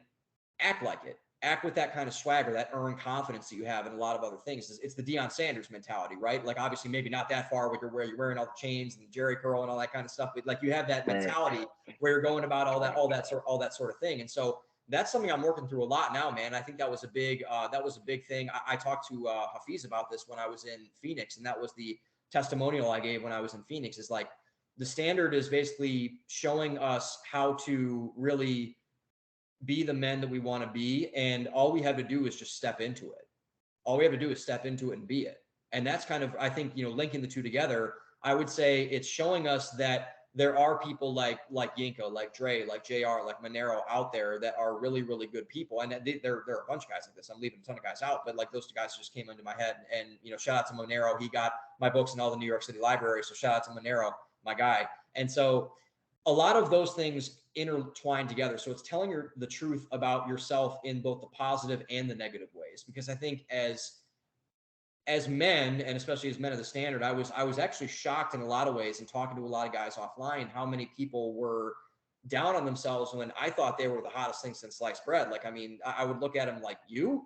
act like it. Act with that kind of swagger, that earned confidence that you have in a lot of other things. It's the Deion Sanders mentality, right? Like obviously maybe not that far where you're wearing all the chains and the Jerry curl and all that kind of stuff, but like you have that mentality where you're going about all that sort of thing. And so that's something I'm working through a lot now, man. I think that was a big thing. I talked to Hafiz about this when I was in Phoenix, and that was the testimonial I gave when I was in Phoenix. Is like the standard is basically showing us how to really be the men that we want to be, and all we have to do is just step into it. All we have to do is step into it and be it. And that's kind of, I think, linking the two together, I would say it's showing us that there are people like Yinka, like Dre, like JR, like Monero out there that are really, really good people. And there are a bunch of guys like this. I'm leaving a ton of guys out, but like those two guys just came into my head. And, shout out to Monero. He got my books in all the New York City libraries. So shout out to Monero, my guy. And so a lot of those things intertwine together. So it's telling the truth about yourself in both the positive and the negative ways. Because I think as men, and especially as men of the standard, I was actually shocked in a lot of ways, and talking to a lot of guys offline, how many people were down on themselves when I thought they were the hottest thing since sliced bread. Like, I mean, I would look at them like, you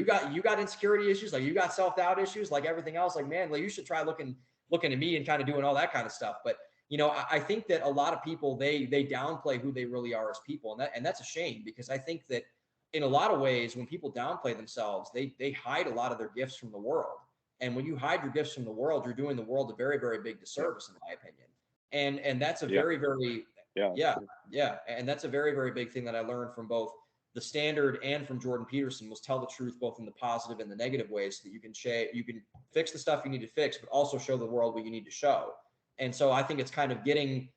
got insecurity issues, like you got self-doubt issues, like everything else. Like, man, like you should try looking at me and kind of doing all that kind of stuff. But I think that a lot of people, they downplay who they really are as people, and that's a shame, because I think that in a lot of ways, when people downplay themselves, they hide a lot of their gifts from the world. And when you hide your gifts from the world, you're doing the world a very, very big disservice, in my opinion. And that's a very, very, yeah. And that's a very, very big thing that I learned from both the standard and from Jordan Peterson, was tell the truth both in the positive and the negative ways, so that you can fix the stuff you need to fix, but also show the world what you need to show. And so I think it's kind of getting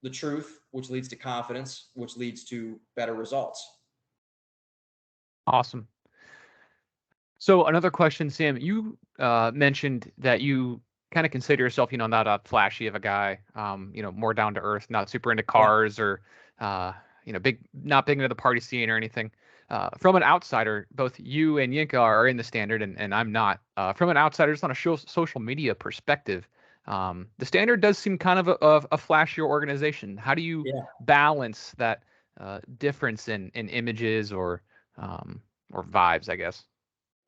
the truth, which leads to confidence, which leads to better results. Awesome. So another question, Sam, you mentioned that you kind of consider yourself, not a flashy of a guy, more down to earth, not super into cars or, not big into the party scene or anything. From an outsider, both you and Yinka are in the standard, and I'm not. From an outsider, just on a social media perspective, the standard does seem kind of a flashier organization. How do you balance that difference in images or vibes, I guess?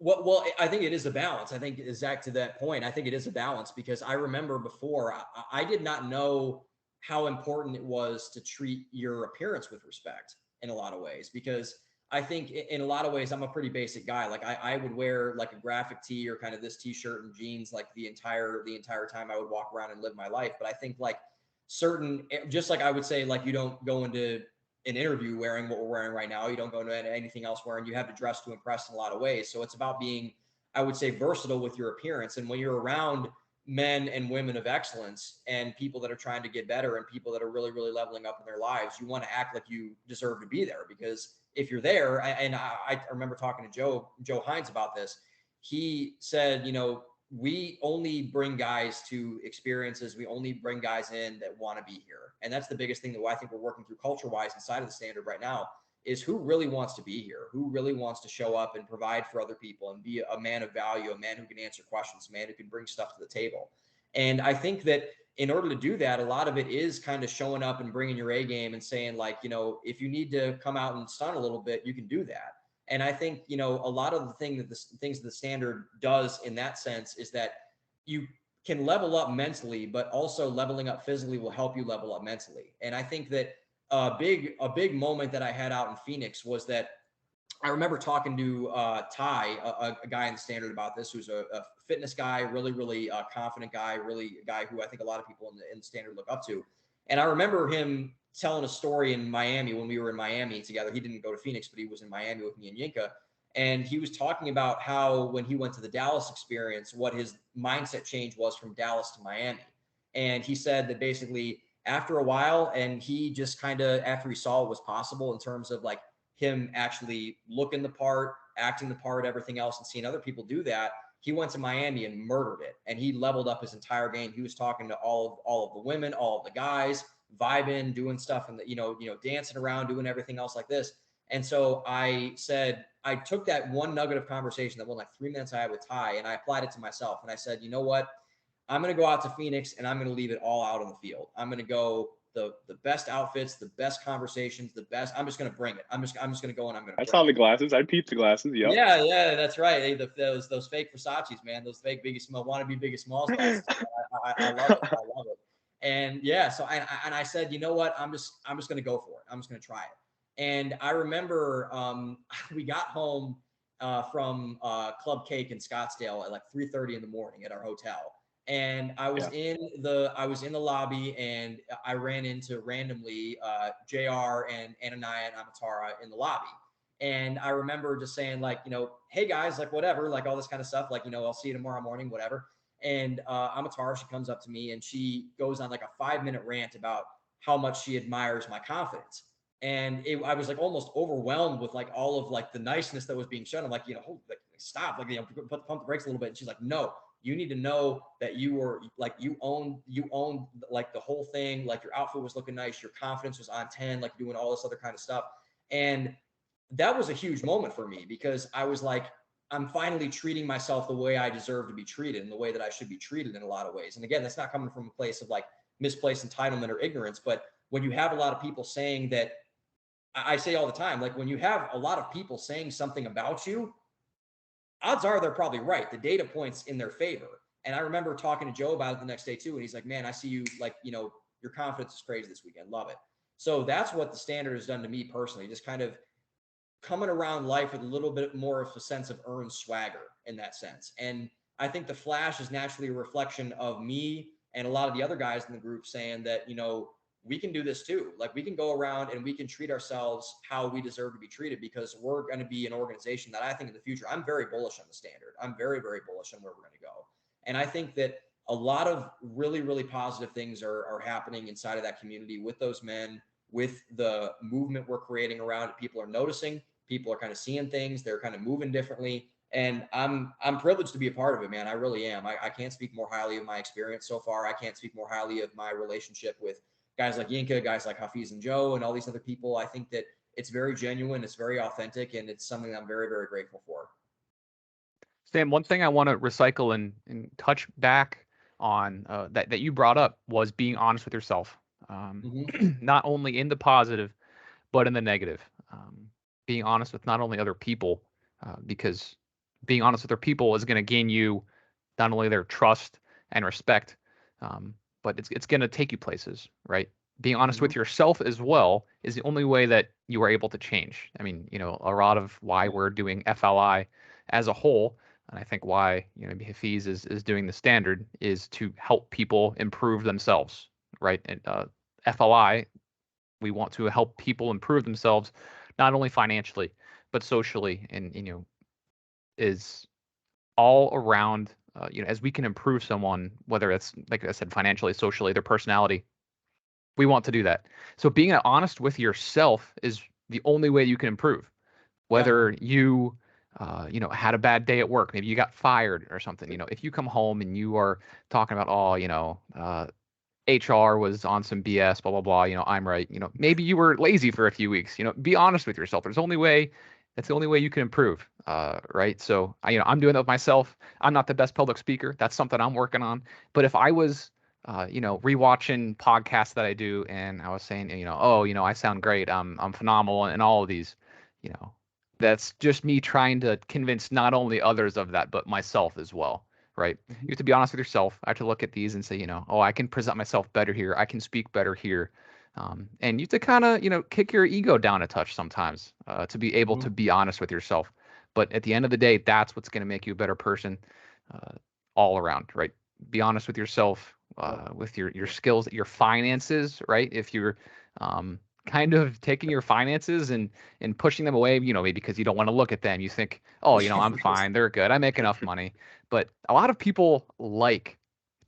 Well, I think it is a balance. I think, Zach, to that point, I think it is a balance, because I remember before, I did not know how important it was to treat your appearance with respect in a lot of ways, because I think in a lot of ways, I'm a pretty basic guy. Like I would wear like a graphic tee or kind of this t-shirt and jeans, like the entire time I would walk around and live my life. But I think like just like I would say, like, you don't go into an interview wearing what we're wearing right now. You don't go into anything else wearing. You have to dress to impress in a lot of ways. So it's about being, I would say, versatile with your appearance. And when you're around men and women of excellence and people that are trying to get better and people that are really, really leveling up in their lives, you want to act like you deserve to be there. Because if you're there, and I remember talking to Joe Hines about this, he said, we only bring guys to experiences. We only bring guys in that want to be here. And that's the biggest thing that I think we're working through culture-wise inside of the standard right now, is who really wants to be here, who really wants to show up and provide for other people and be a man of value, a man who can answer questions, a man who can bring stuff to the table. And I think that in order to do that, a lot of it is kind of showing up and bringing your A game and saying, like, if you need to come out and stun a little bit, you can do that. And I think, a lot of the things the standard does in that sense is that you can level up mentally, but also leveling up physically will help you level up mentally. And I think that a big moment that I had out in Phoenix was that I remember talking to Ty, a guy in the standard, about this, who's a fitness guy, really, really confident guy, really a guy who I think a lot of people in the standard look up to. And I remember him telling a story in Miami when we were in Miami together. He didn't go to Phoenix, but he was in Miami with me and Yinka. And he was talking about how when he went to the Dallas experience, what his mindset change was from Dallas to Miami. And he said that basically after a while, and he just kind of, after he saw what was possible in terms of like him actually looking the part, acting the part, everything else, and seeing other people do that, he went to Miami and murdered it. And he leveled up his entire game. He was talking to all of the women, all of the guys, vibing, doing stuff, and dancing around, doing everything else like this. And so I said, I took that one nugget of conversation, that one like 3 minutes I had with Ty, and I applied it to myself. And I said, you know what? I'm going to go out to Phoenix and I'm going to leave it all out on the field. I'm going to go the best outfits, the best conversations, the best. I'm just going to bring it. I'm just going to go and I'm going to. I saw the glasses. I peeped the glasses. Yep. Yeah, that's right. Hey, those fake Versace's, man. Those fake Biggie Small, wannabe Biggie Smalls glasses. I love it. I love it. And yeah, so I said, you know what? I'm just going to go for it. I'm just going to try it. And I remember we got home from Club Cake in Scottsdale at like 3:30 in the morning at our hotel. And I was in the lobby, and I ran into randomly JR and Ananiah and Amatara in the lobby. And I remember just saying, like, hey guys, like, whatever, like all this kind of stuff, like, I'll see you tomorrow morning, whatever. And Amatara, she comes up to me and she goes on like a 5-minute rant about how much she admires my confidence. And I was like almost overwhelmed with like all of like the niceness that was being shown. I'm like, like, stop, like, pump the brakes a little bit. And she's like, no, you need to know that you were like, you own like the whole thing. Like your outfit was looking nice. Your confidence was on 10, like doing all this other kind of stuff. And that was a huge moment for me, because I was like, I'm finally treating myself the way I deserve to be treated, and the way that I should be treated in a lot of ways. And again, that's not coming from a place of like misplaced entitlement or ignorance, but when you have a lot of people saying that, I say all the time, like when you have a lot of people saying something about you, odds are they're probably right. The data points in their favor. And I remember talking to Joe about it the next day too. And he's like, man, I see you, like, your confidence is crazy this weekend. Love it. So that's what the standard has done to me personally, just kind of coming around life with a little bit more of a sense of earned swagger in that sense. And I think the Flash is naturally a reflection of me and a lot of the other guys in the group saying that, we can do this too. Like, we can go around and we can treat ourselves how we deserve to be treated, because we're going to be an organization that I think in the future, I'm very bullish on the standard. I'm very, very bullish on where we're going to go. And I think that a lot of really, really positive things are happening inside of that community with those men, with the movement we're creating around it. People are noticing, people are kind of seeing things, they're kind of moving differently. And I'm privileged to be a part of it, man. I really am. I can't speak more highly of my experience so far. I can't speak more highly of my relationship with guys like Yinka, guys like Hafiz and Joe, and all these other people. I think that it's very genuine, it's very authentic, and it's something I'm very, very grateful for. Sam, one thing I want to recycle and touch back on that you brought up was being honest with yourself, not only in the positive, but in the negative. Being honest with not only other people, because being honest with other people is going to gain you not only their trust and respect, but it's going to take you places, right? Being honest with yourself as well is the only way that you are able to change. I mean, a lot of why we're doing FLI as a whole, and I think why maybe Hafiz is doing the standard, is to help people improve themselves, right? And FLI, we want to help people improve themselves, not only financially but socially, and is all around. As we can improve someone, whether it's, like I said, financially, socially, their personality, we want to do that. So being honest with yourself is the only way you can improve. Whether you had a bad day at work, maybe you got fired or something. If you come home and you are talking about, HR was on some BS, blah blah blah. I'm right. Maybe you were lazy for a few weeks. Be honest with yourself. That's the only way you can improve. Right. So I'm doing that with myself. I'm not the best public speaker. That's something I'm working on. But if I was, rewatching podcasts that I do, and I was saying, I sound great. I'm phenomenal, and all of these, that's just me trying to convince not only others of that, but myself as well. Right. You have to be honest with yourself. I have to look at these and say, I can present myself better here. I can speak better here. And you have to kind of, kick your ego down a touch sometimes to be able to be honest with yourself. But at the end of the day, that's what's going to make you a better person all around, right? Be honest with yourself, with your skills, your finances, right? If you're kind of taking your finances and pushing them away, maybe because you don't want to look at them. You think, oh, I'm fine. They're good. I make enough money. But a lot of people like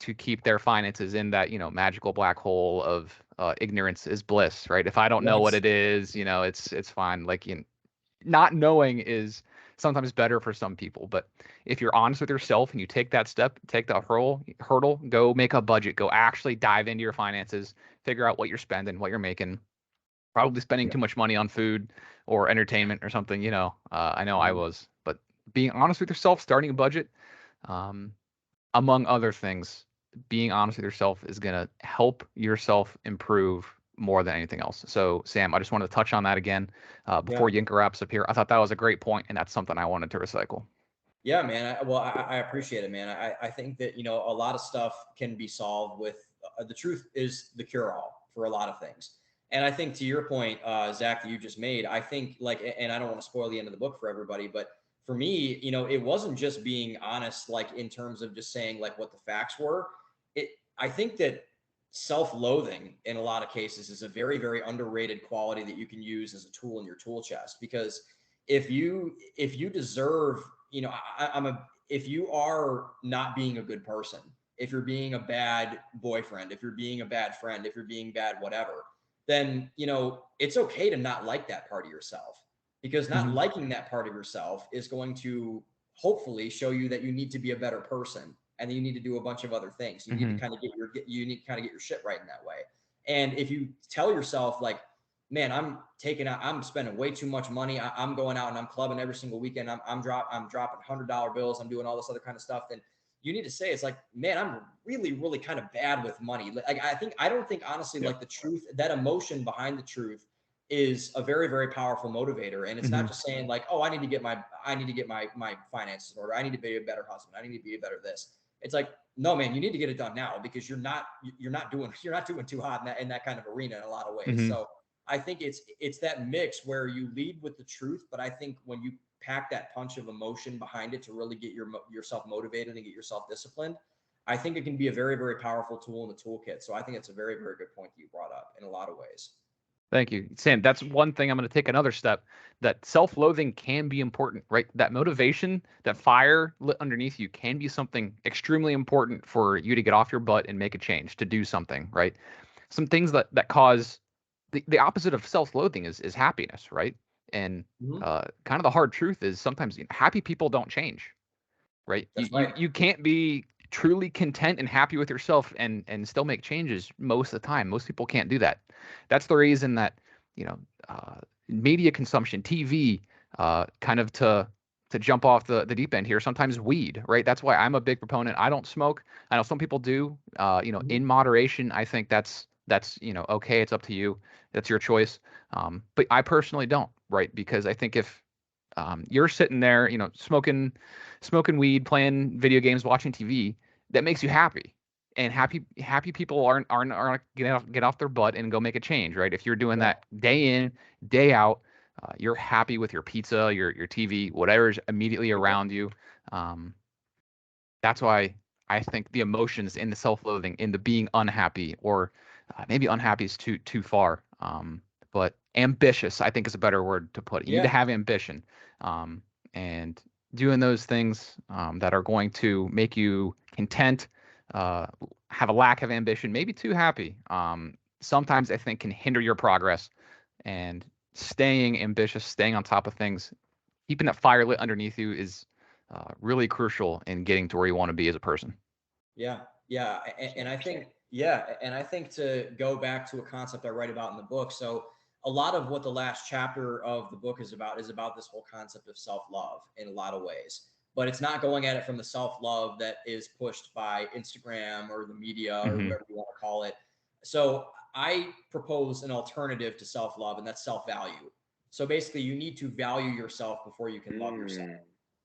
to keep their finances in that, magical black hole of ignorance is bliss, right? If I don't know what it is, it's fine. Like, not knowing is sometimes better for some people. But if you're honest with yourself and you take that step, take that hurdle, go make a budget, go actually dive into your finances, figure out what you're spending, what you're making. Probably spending too much money on food or entertainment or something, I know I was. But being honest with yourself, starting a budget, among other things, being honest with yourself is going to help yourself improve more than anything else. So, Sam, I just wanted to touch on that again before Yinka wraps up here. I thought that was a great point, and that's something I wanted to recycle. Yeah, man. I appreciate it, man. I think that, a lot of stuff can be solved with the truth is the cure all for a lot of things. And I think to your point, Zach, that you just made, I think like, and I don't want to spoil the end of the book for everybody, but for me, you know, it wasn't just being honest, like in terms of just saying like what the facts were. I think that self-loathing in a lot of cases is a very, very underrated quality that you can use as a tool in your tool chest. Because if you deserve, you know, if you are not being a good person, if you're being a bad boyfriend, if you're being a bad friend, if you're being bad, whatever, then, you know, it's okay to not like that part of yourself, because not liking that part of yourself is going to hopefully show you that you need to be a better person, and then you need to do a bunch of other things. You need to kind of you need to kind of get your shit right in that way. And if you tell yourself like, man, I'm spending way too much money. I'm going out and I'm clubbing every single weekend. I'm dropping $100 bills. I'm doing all this other kind of stuff. Then you need to say, it's like, man, I'm really, really kind of bad with money. Like, I don't think honestly, like the truth, that emotion behind the truth is a very, very powerful motivator. And it's not just saying like, oh, I need to get my finances in order. I need to be a better husband. I need to be a better this. It's like, no, man, you need to get it done now, because you're not doing too hot in that kind of arena in a lot of ways. So I think it's that mix where you lead with the truth, but I think when you pack that punch of emotion behind it to really get yourself motivated and get yourself disciplined, I think it can be a very, very powerful tool in the toolkit. So I think it's a very, very good point that you brought up in a lot of ways. Thank you, Sam. That's one thing I'm going to take another step. That self-loathing can be important, right? That motivation, that fire lit underneath you can be something extremely important for you to get off your butt and make a change, to do something, right? Some things that cause the opposite of self-loathing is happiness, right? And kind of the hard truth is sometimes happy people don't change, right? You can't be truly content and happy with yourself and still make changes most of the time. Most people can't do that. That's the reason that, you know, media consumption, TV, kind of to jump off the deep end here, sometimes weed, right? That's why I'm a big proponent. I don't smoke. I know some people do, you know, in moderation. I think that's, you know, okay. It's up to you. That's your choice. But I personally don't, right? Because I think if you're sitting there, you know, smoking weed, playing video games, watching TV, that makes you happy. And happy people aren't get off their butt and go make a change, right? If you're doing that day in, day out, you're happy with your pizza, your TV, whatever's immediately around you. That's why I think the emotions in the self-loathing, in the being unhappy, or maybe unhappy is too far. But ambitious, I think, is a better word to put it. You need to have ambition, and doing those things that are going to make you content, have a lack of ambition, maybe too happy. Sometimes I think can hinder your progress, and staying ambitious, staying on top of things, keeping that fire lit underneath you is really crucial in getting to where you want to be as a person. Yeah. And I think, and I think to go back to a concept I write about in the book. So a lot of what the last chapter of the book is about this whole concept of self-love in a lot of ways, but it's not going at it from the self-love that is pushed by Instagram or the media or whatever you want to call it. So I propose an alternative to self-love, and that's self-value. So basically you need to value yourself before you can love yourself.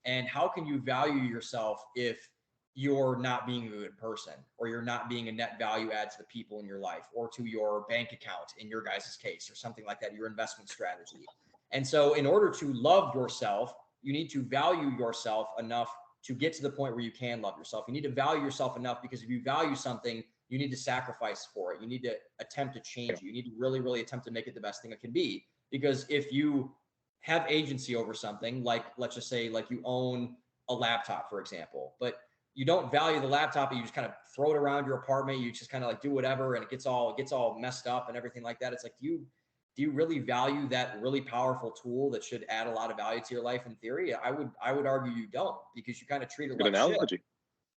And how can you value yourself if you're not being a good person, or you're not being a net value add to the people in your life, or to your bank account in your guys' case, or something like that, your investment strategy? And so in order to love yourself, you need to value yourself enough to get to the point where you can love yourself. You need to value yourself enough, because if you value something, you need to sacrifice for it. You need to attempt to change it. You need to really, really attempt to make it the best thing it can be. Because if you have agency over something, like let's just say like you own a laptop, for example, but you don't value the laptop, and you just kind of throw it around your apartment, you just kind of like do whatever, and it gets all messed up and everything like that. It's like, do you really value that really powerful tool that should add a lot of value to your life? In theory, I would argue you don't, because you kind of treat it like shit.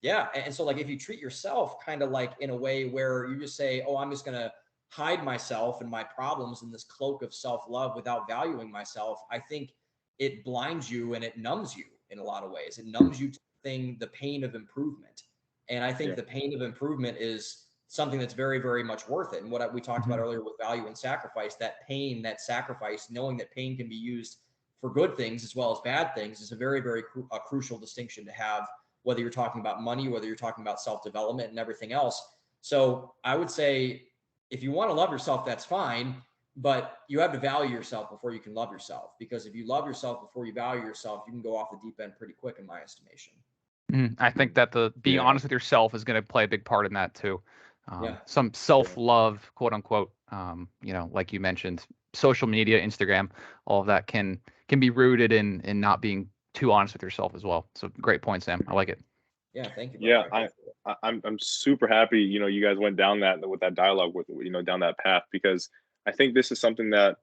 Yeah. And so like if you treat yourself kind of like in a way where you just say, oh, I'm just gonna hide myself and my problems in this cloak of self-love without valuing myself, I think it blinds you and it numbs you in a lot of ways. It numbs you to the pain of improvement. And I think the pain of improvement is something that's very, very much worth it. And what we talked about earlier with value and sacrifice, that pain, that sacrifice, knowing that pain can be used for good things as well as bad things, is a very, very crucial distinction to have, whether you're talking about money, whether you're talking about self-development and everything else. So I would say, if you want to love yourself, that's fine. but you have to value yourself before you can love yourself, because if you love yourself before you value yourself, you can go off the deep end pretty quick, in my estimation. I think that being honest with yourself is going to play a big part in that too. Some self-love, quote unquote, like you mentioned, social media, Instagram, all of that can be rooted in not being too honest with yourself as well. So great point, Sam. I like it. Yeah, thank you. Yeah, I'm super happy, you guys went down that with that dialogue with, down that path, because I think this is something that,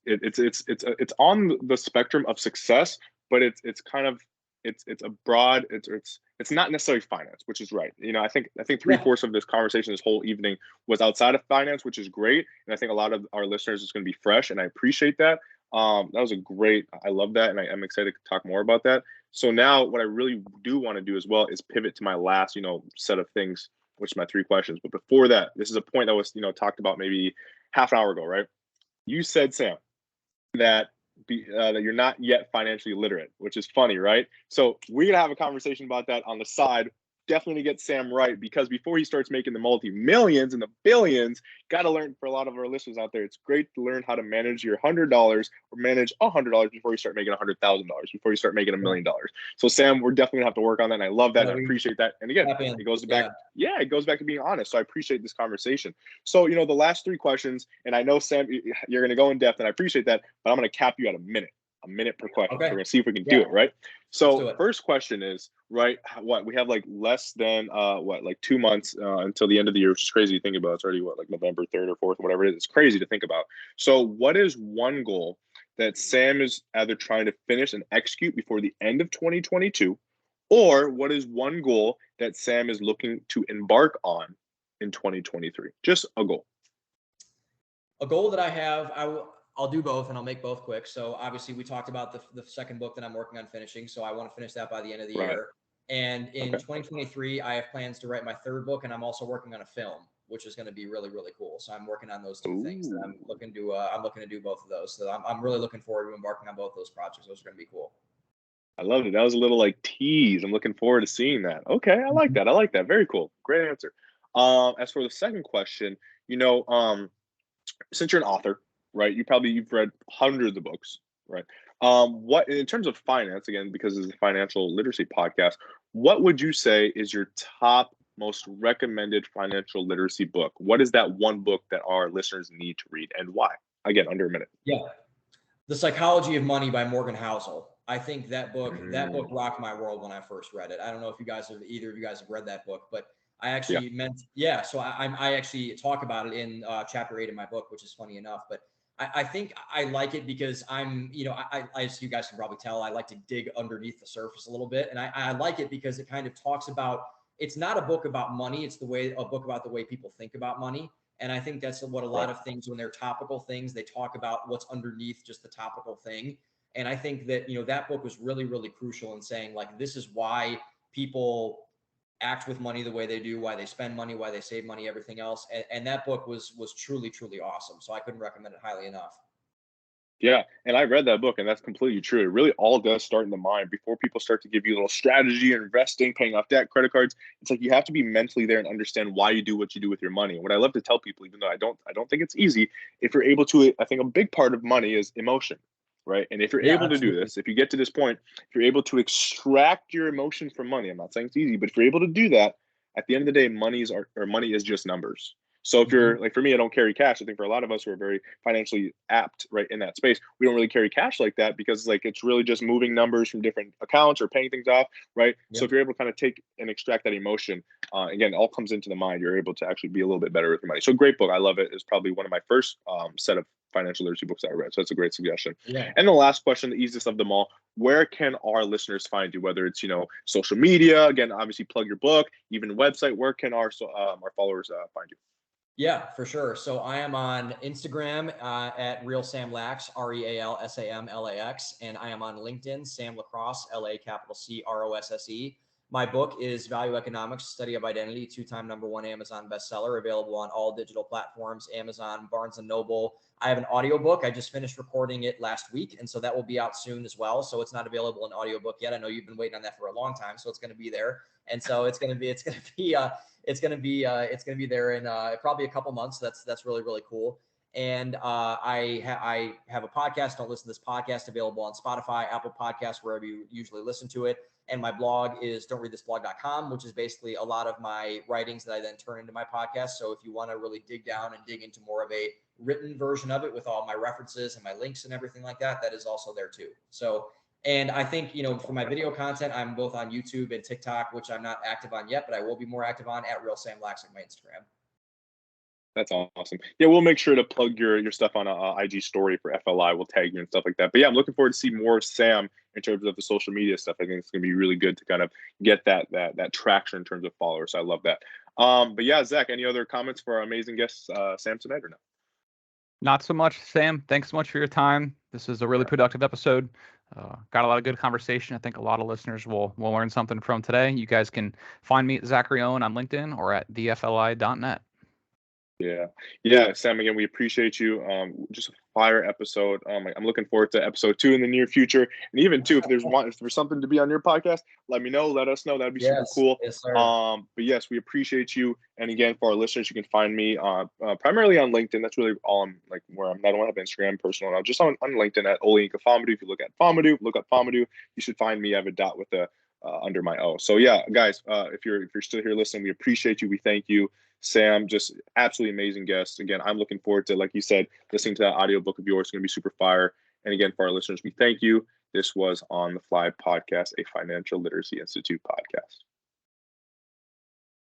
it's on the spectrum of success, but it's kind of, it's a broad, it's not necessarily finance, which is right. I think 3/4 of this conversation, this whole evening, was outside of finance, which is great. And I think a lot of our listeners is going to be fresh, and I appreciate that. That was I love that. And I'm excited to talk more about that. So now what I really do want to do as well is pivot to my last, set of things, which is my 3 questions. But before that, this is a point that was, talked about maybe half an hour ago, right? You said, Sam, that that you're not yet financially literate, which is funny, right? So we're going to have a conversation about that on the side. Definitely get Sam right, because before he starts making the multi-millions and the billions, got to learn, for a lot of our listeners out there, it's great to learn how to manage your $100 or manage $100 before you start making $100,000, before you start making $1 million. So Sam, we're definitely gonna have to work on that. And I love that. And I appreciate that. And again, it goes back. Yeah, it goes back to being honest. So I appreciate this conversation. So, the last 3 questions, and I know, Sam, you're going to go in depth, and I appreciate that, but I'm going to cap you at a minute per question. Okay. We're going to see if we can do it, right? So first question is, right, what we have like less than like 2 months until the end of the year, which is crazy to think about. It's already like November 3rd or 4th, whatever it is. It's crazy to think about. So what is one goal that Sam is either trying to finish and execute before the end of 2022, or what is one goal that Sam is looking to embark on in 2023? Just a goal. A goal that I have, I'll do both, and I'll make both quick. So obviously we talked about the second book that I'm working on finishing. So I want to finish that by the end of the year. And in 2023, I have plans to write my 3rd book, and I'm also working on a film, which is going to be really, really cool. So I'm working on those 2 things that I'm looking to do both of those. So I'm really looking forward to embarking on both those projects. Those are going to be cool. I love it. That was a little like tease. I'm looking forward to seeing that. Okay. I like that. I like that. Very cool. Great answer. As for the second question, since you're an author, right? You've read hundreds of books, right? What, in terms of finance, again, because it's a financial literacy podcast, what would you say is your top most recommended financial literacy book? What is that one book that our listeners need to read, and why? Again, under a minute. Yeah. The Psychology of Money by Morgan Housel. I think that book rocked my world when I first read it. I don't know if either of you guys have read that book, but I actually so I actually talk about it in chapter 8 of my book, which is funny enough. But I think I like it because I'm, as you guys can probably tell, I like to dig underneath the surface a little bit. And I like it because it kind of talks about, it's not a book about money. It's a book about the way people think about money. And I think that's what a lot of things, when they're topical things, they talk about what's underneath just the topical thing. And I think that, that book was really, really crucial in saying, like, this is why people act with money the way they do, why they spend money, why they save money, everything else. And that book was truly, truly awesome. So I couldn't recommend it highly enough. Yeah, and I read that book, and that's completely true. It really all does start in the mind. Before people start to give you a little strategy, investing, paying off debt, credit cards, it's like you have to be mentally there and understand why you do what you do with your money. And what I love to tell people, even though I don't think it's easy, if you're able to, I think a big part of money is emotion, right? And if you're able to do this, if you get to this point, if you're able to extract your emotion from money, I'm not saying it's easy, but if you're able to do that, at the end of the day, money is just numbers. So if you're like, for me, I don't carry cash. I think for a lot of us who are very financially apt, right, in that space, we don't really carry cash like that, because like it's really just moving numbers from different accounts or paying things off, right? So if you're able to kind of take and extract that emotion, again, it all comes into the mind. You're able to actually be a little bit better with your money. So great book. I love it. It's probably one of my first set of financial literacy books I read. So that's a great suggestion. Yeah. And the last question, the easiest of them all, where can our listeners find you? Whether it's, social media, again, obviously plug your book, even website, where can our followers find you? Yeah, for sure. So I am on Instagram at Real Sam Lax, RealSamLax, and I am on LinkedIn, Sam LaCrosse, LaCrosse. My book is Value Economics, Study of Identity, 2-time #1 Amazon bestseller, available on all digital platforms, Amazon, Barnes & Noble. I have an audiobook. I just finished recording it last week, and so that will be out soon as well. So it's not available in audiobook yet. I know you've been waiting on that for a long time, so it's going to be there. And so it's going to be there in probably a couple months. So that's really, really cool. And I have a podcast. Don't listen to this podcast, available on Spotify, Apple Podcasts, wherever you usually listen to it. And my blog is don'treadthisblog.com, which is basically a lot of my writings that I then turn into my podcast. So if you want to really dig down and dig into more of a written version of it with all my references and my links and everything like that, that is also there too. So, and I think, for my video content, I'm both on YouTube and TikTok, which I'm not active on yet, but I will be more active on at Real Sam Lax on my Instagram. That's awesome. Yeah, we'll make sure to plug your stuff on a IG story for FLI. We'll tag you and stuff like that. But yeah, I'm looking forward to see more Sam in terms of the social media stuff. I think it's going to be really good to kind of get that traction in terms of followers. So I love that. But yeah, Zach, any other comments for our amazing guest, Sam, tonight or no? Not so much, Sam. Thanks so much for your time. This is a really productive episode. Got a lot of good conversation. I think a lot of listeners will learn something from today. You guys can find me at Zachary Owen on LinkedIn or at thefli.net. Yeah, Sam, again, we appreciate you. Just a fire episode. I'm looking forward to episode 2 in the near future, and even too, if there's something to be on your podcast, let me know. Let us know. That'd be super cool. Yes, sir. But yes, we appreciate you. And again, for our listeners, you can find me primarily on LinkedIn. That's really all I'm like where I'm. I don't have Instagram personal. I'm just on LinkedIn at Ole Inca Famadou. If you look up Famadou, you should find me. I have a dot with a under my O. So yeah, guys, if you're still here listening, we appreciate you. We thank you. Sam, just absolutely amazing guest. Again, I'm looking forward to, like you said, listening to that audiobook of yours. It's going to be super fire. And again, for our listeners, we thank you. This was On the Fly Podcast, a Financial Literacy Institute podcast.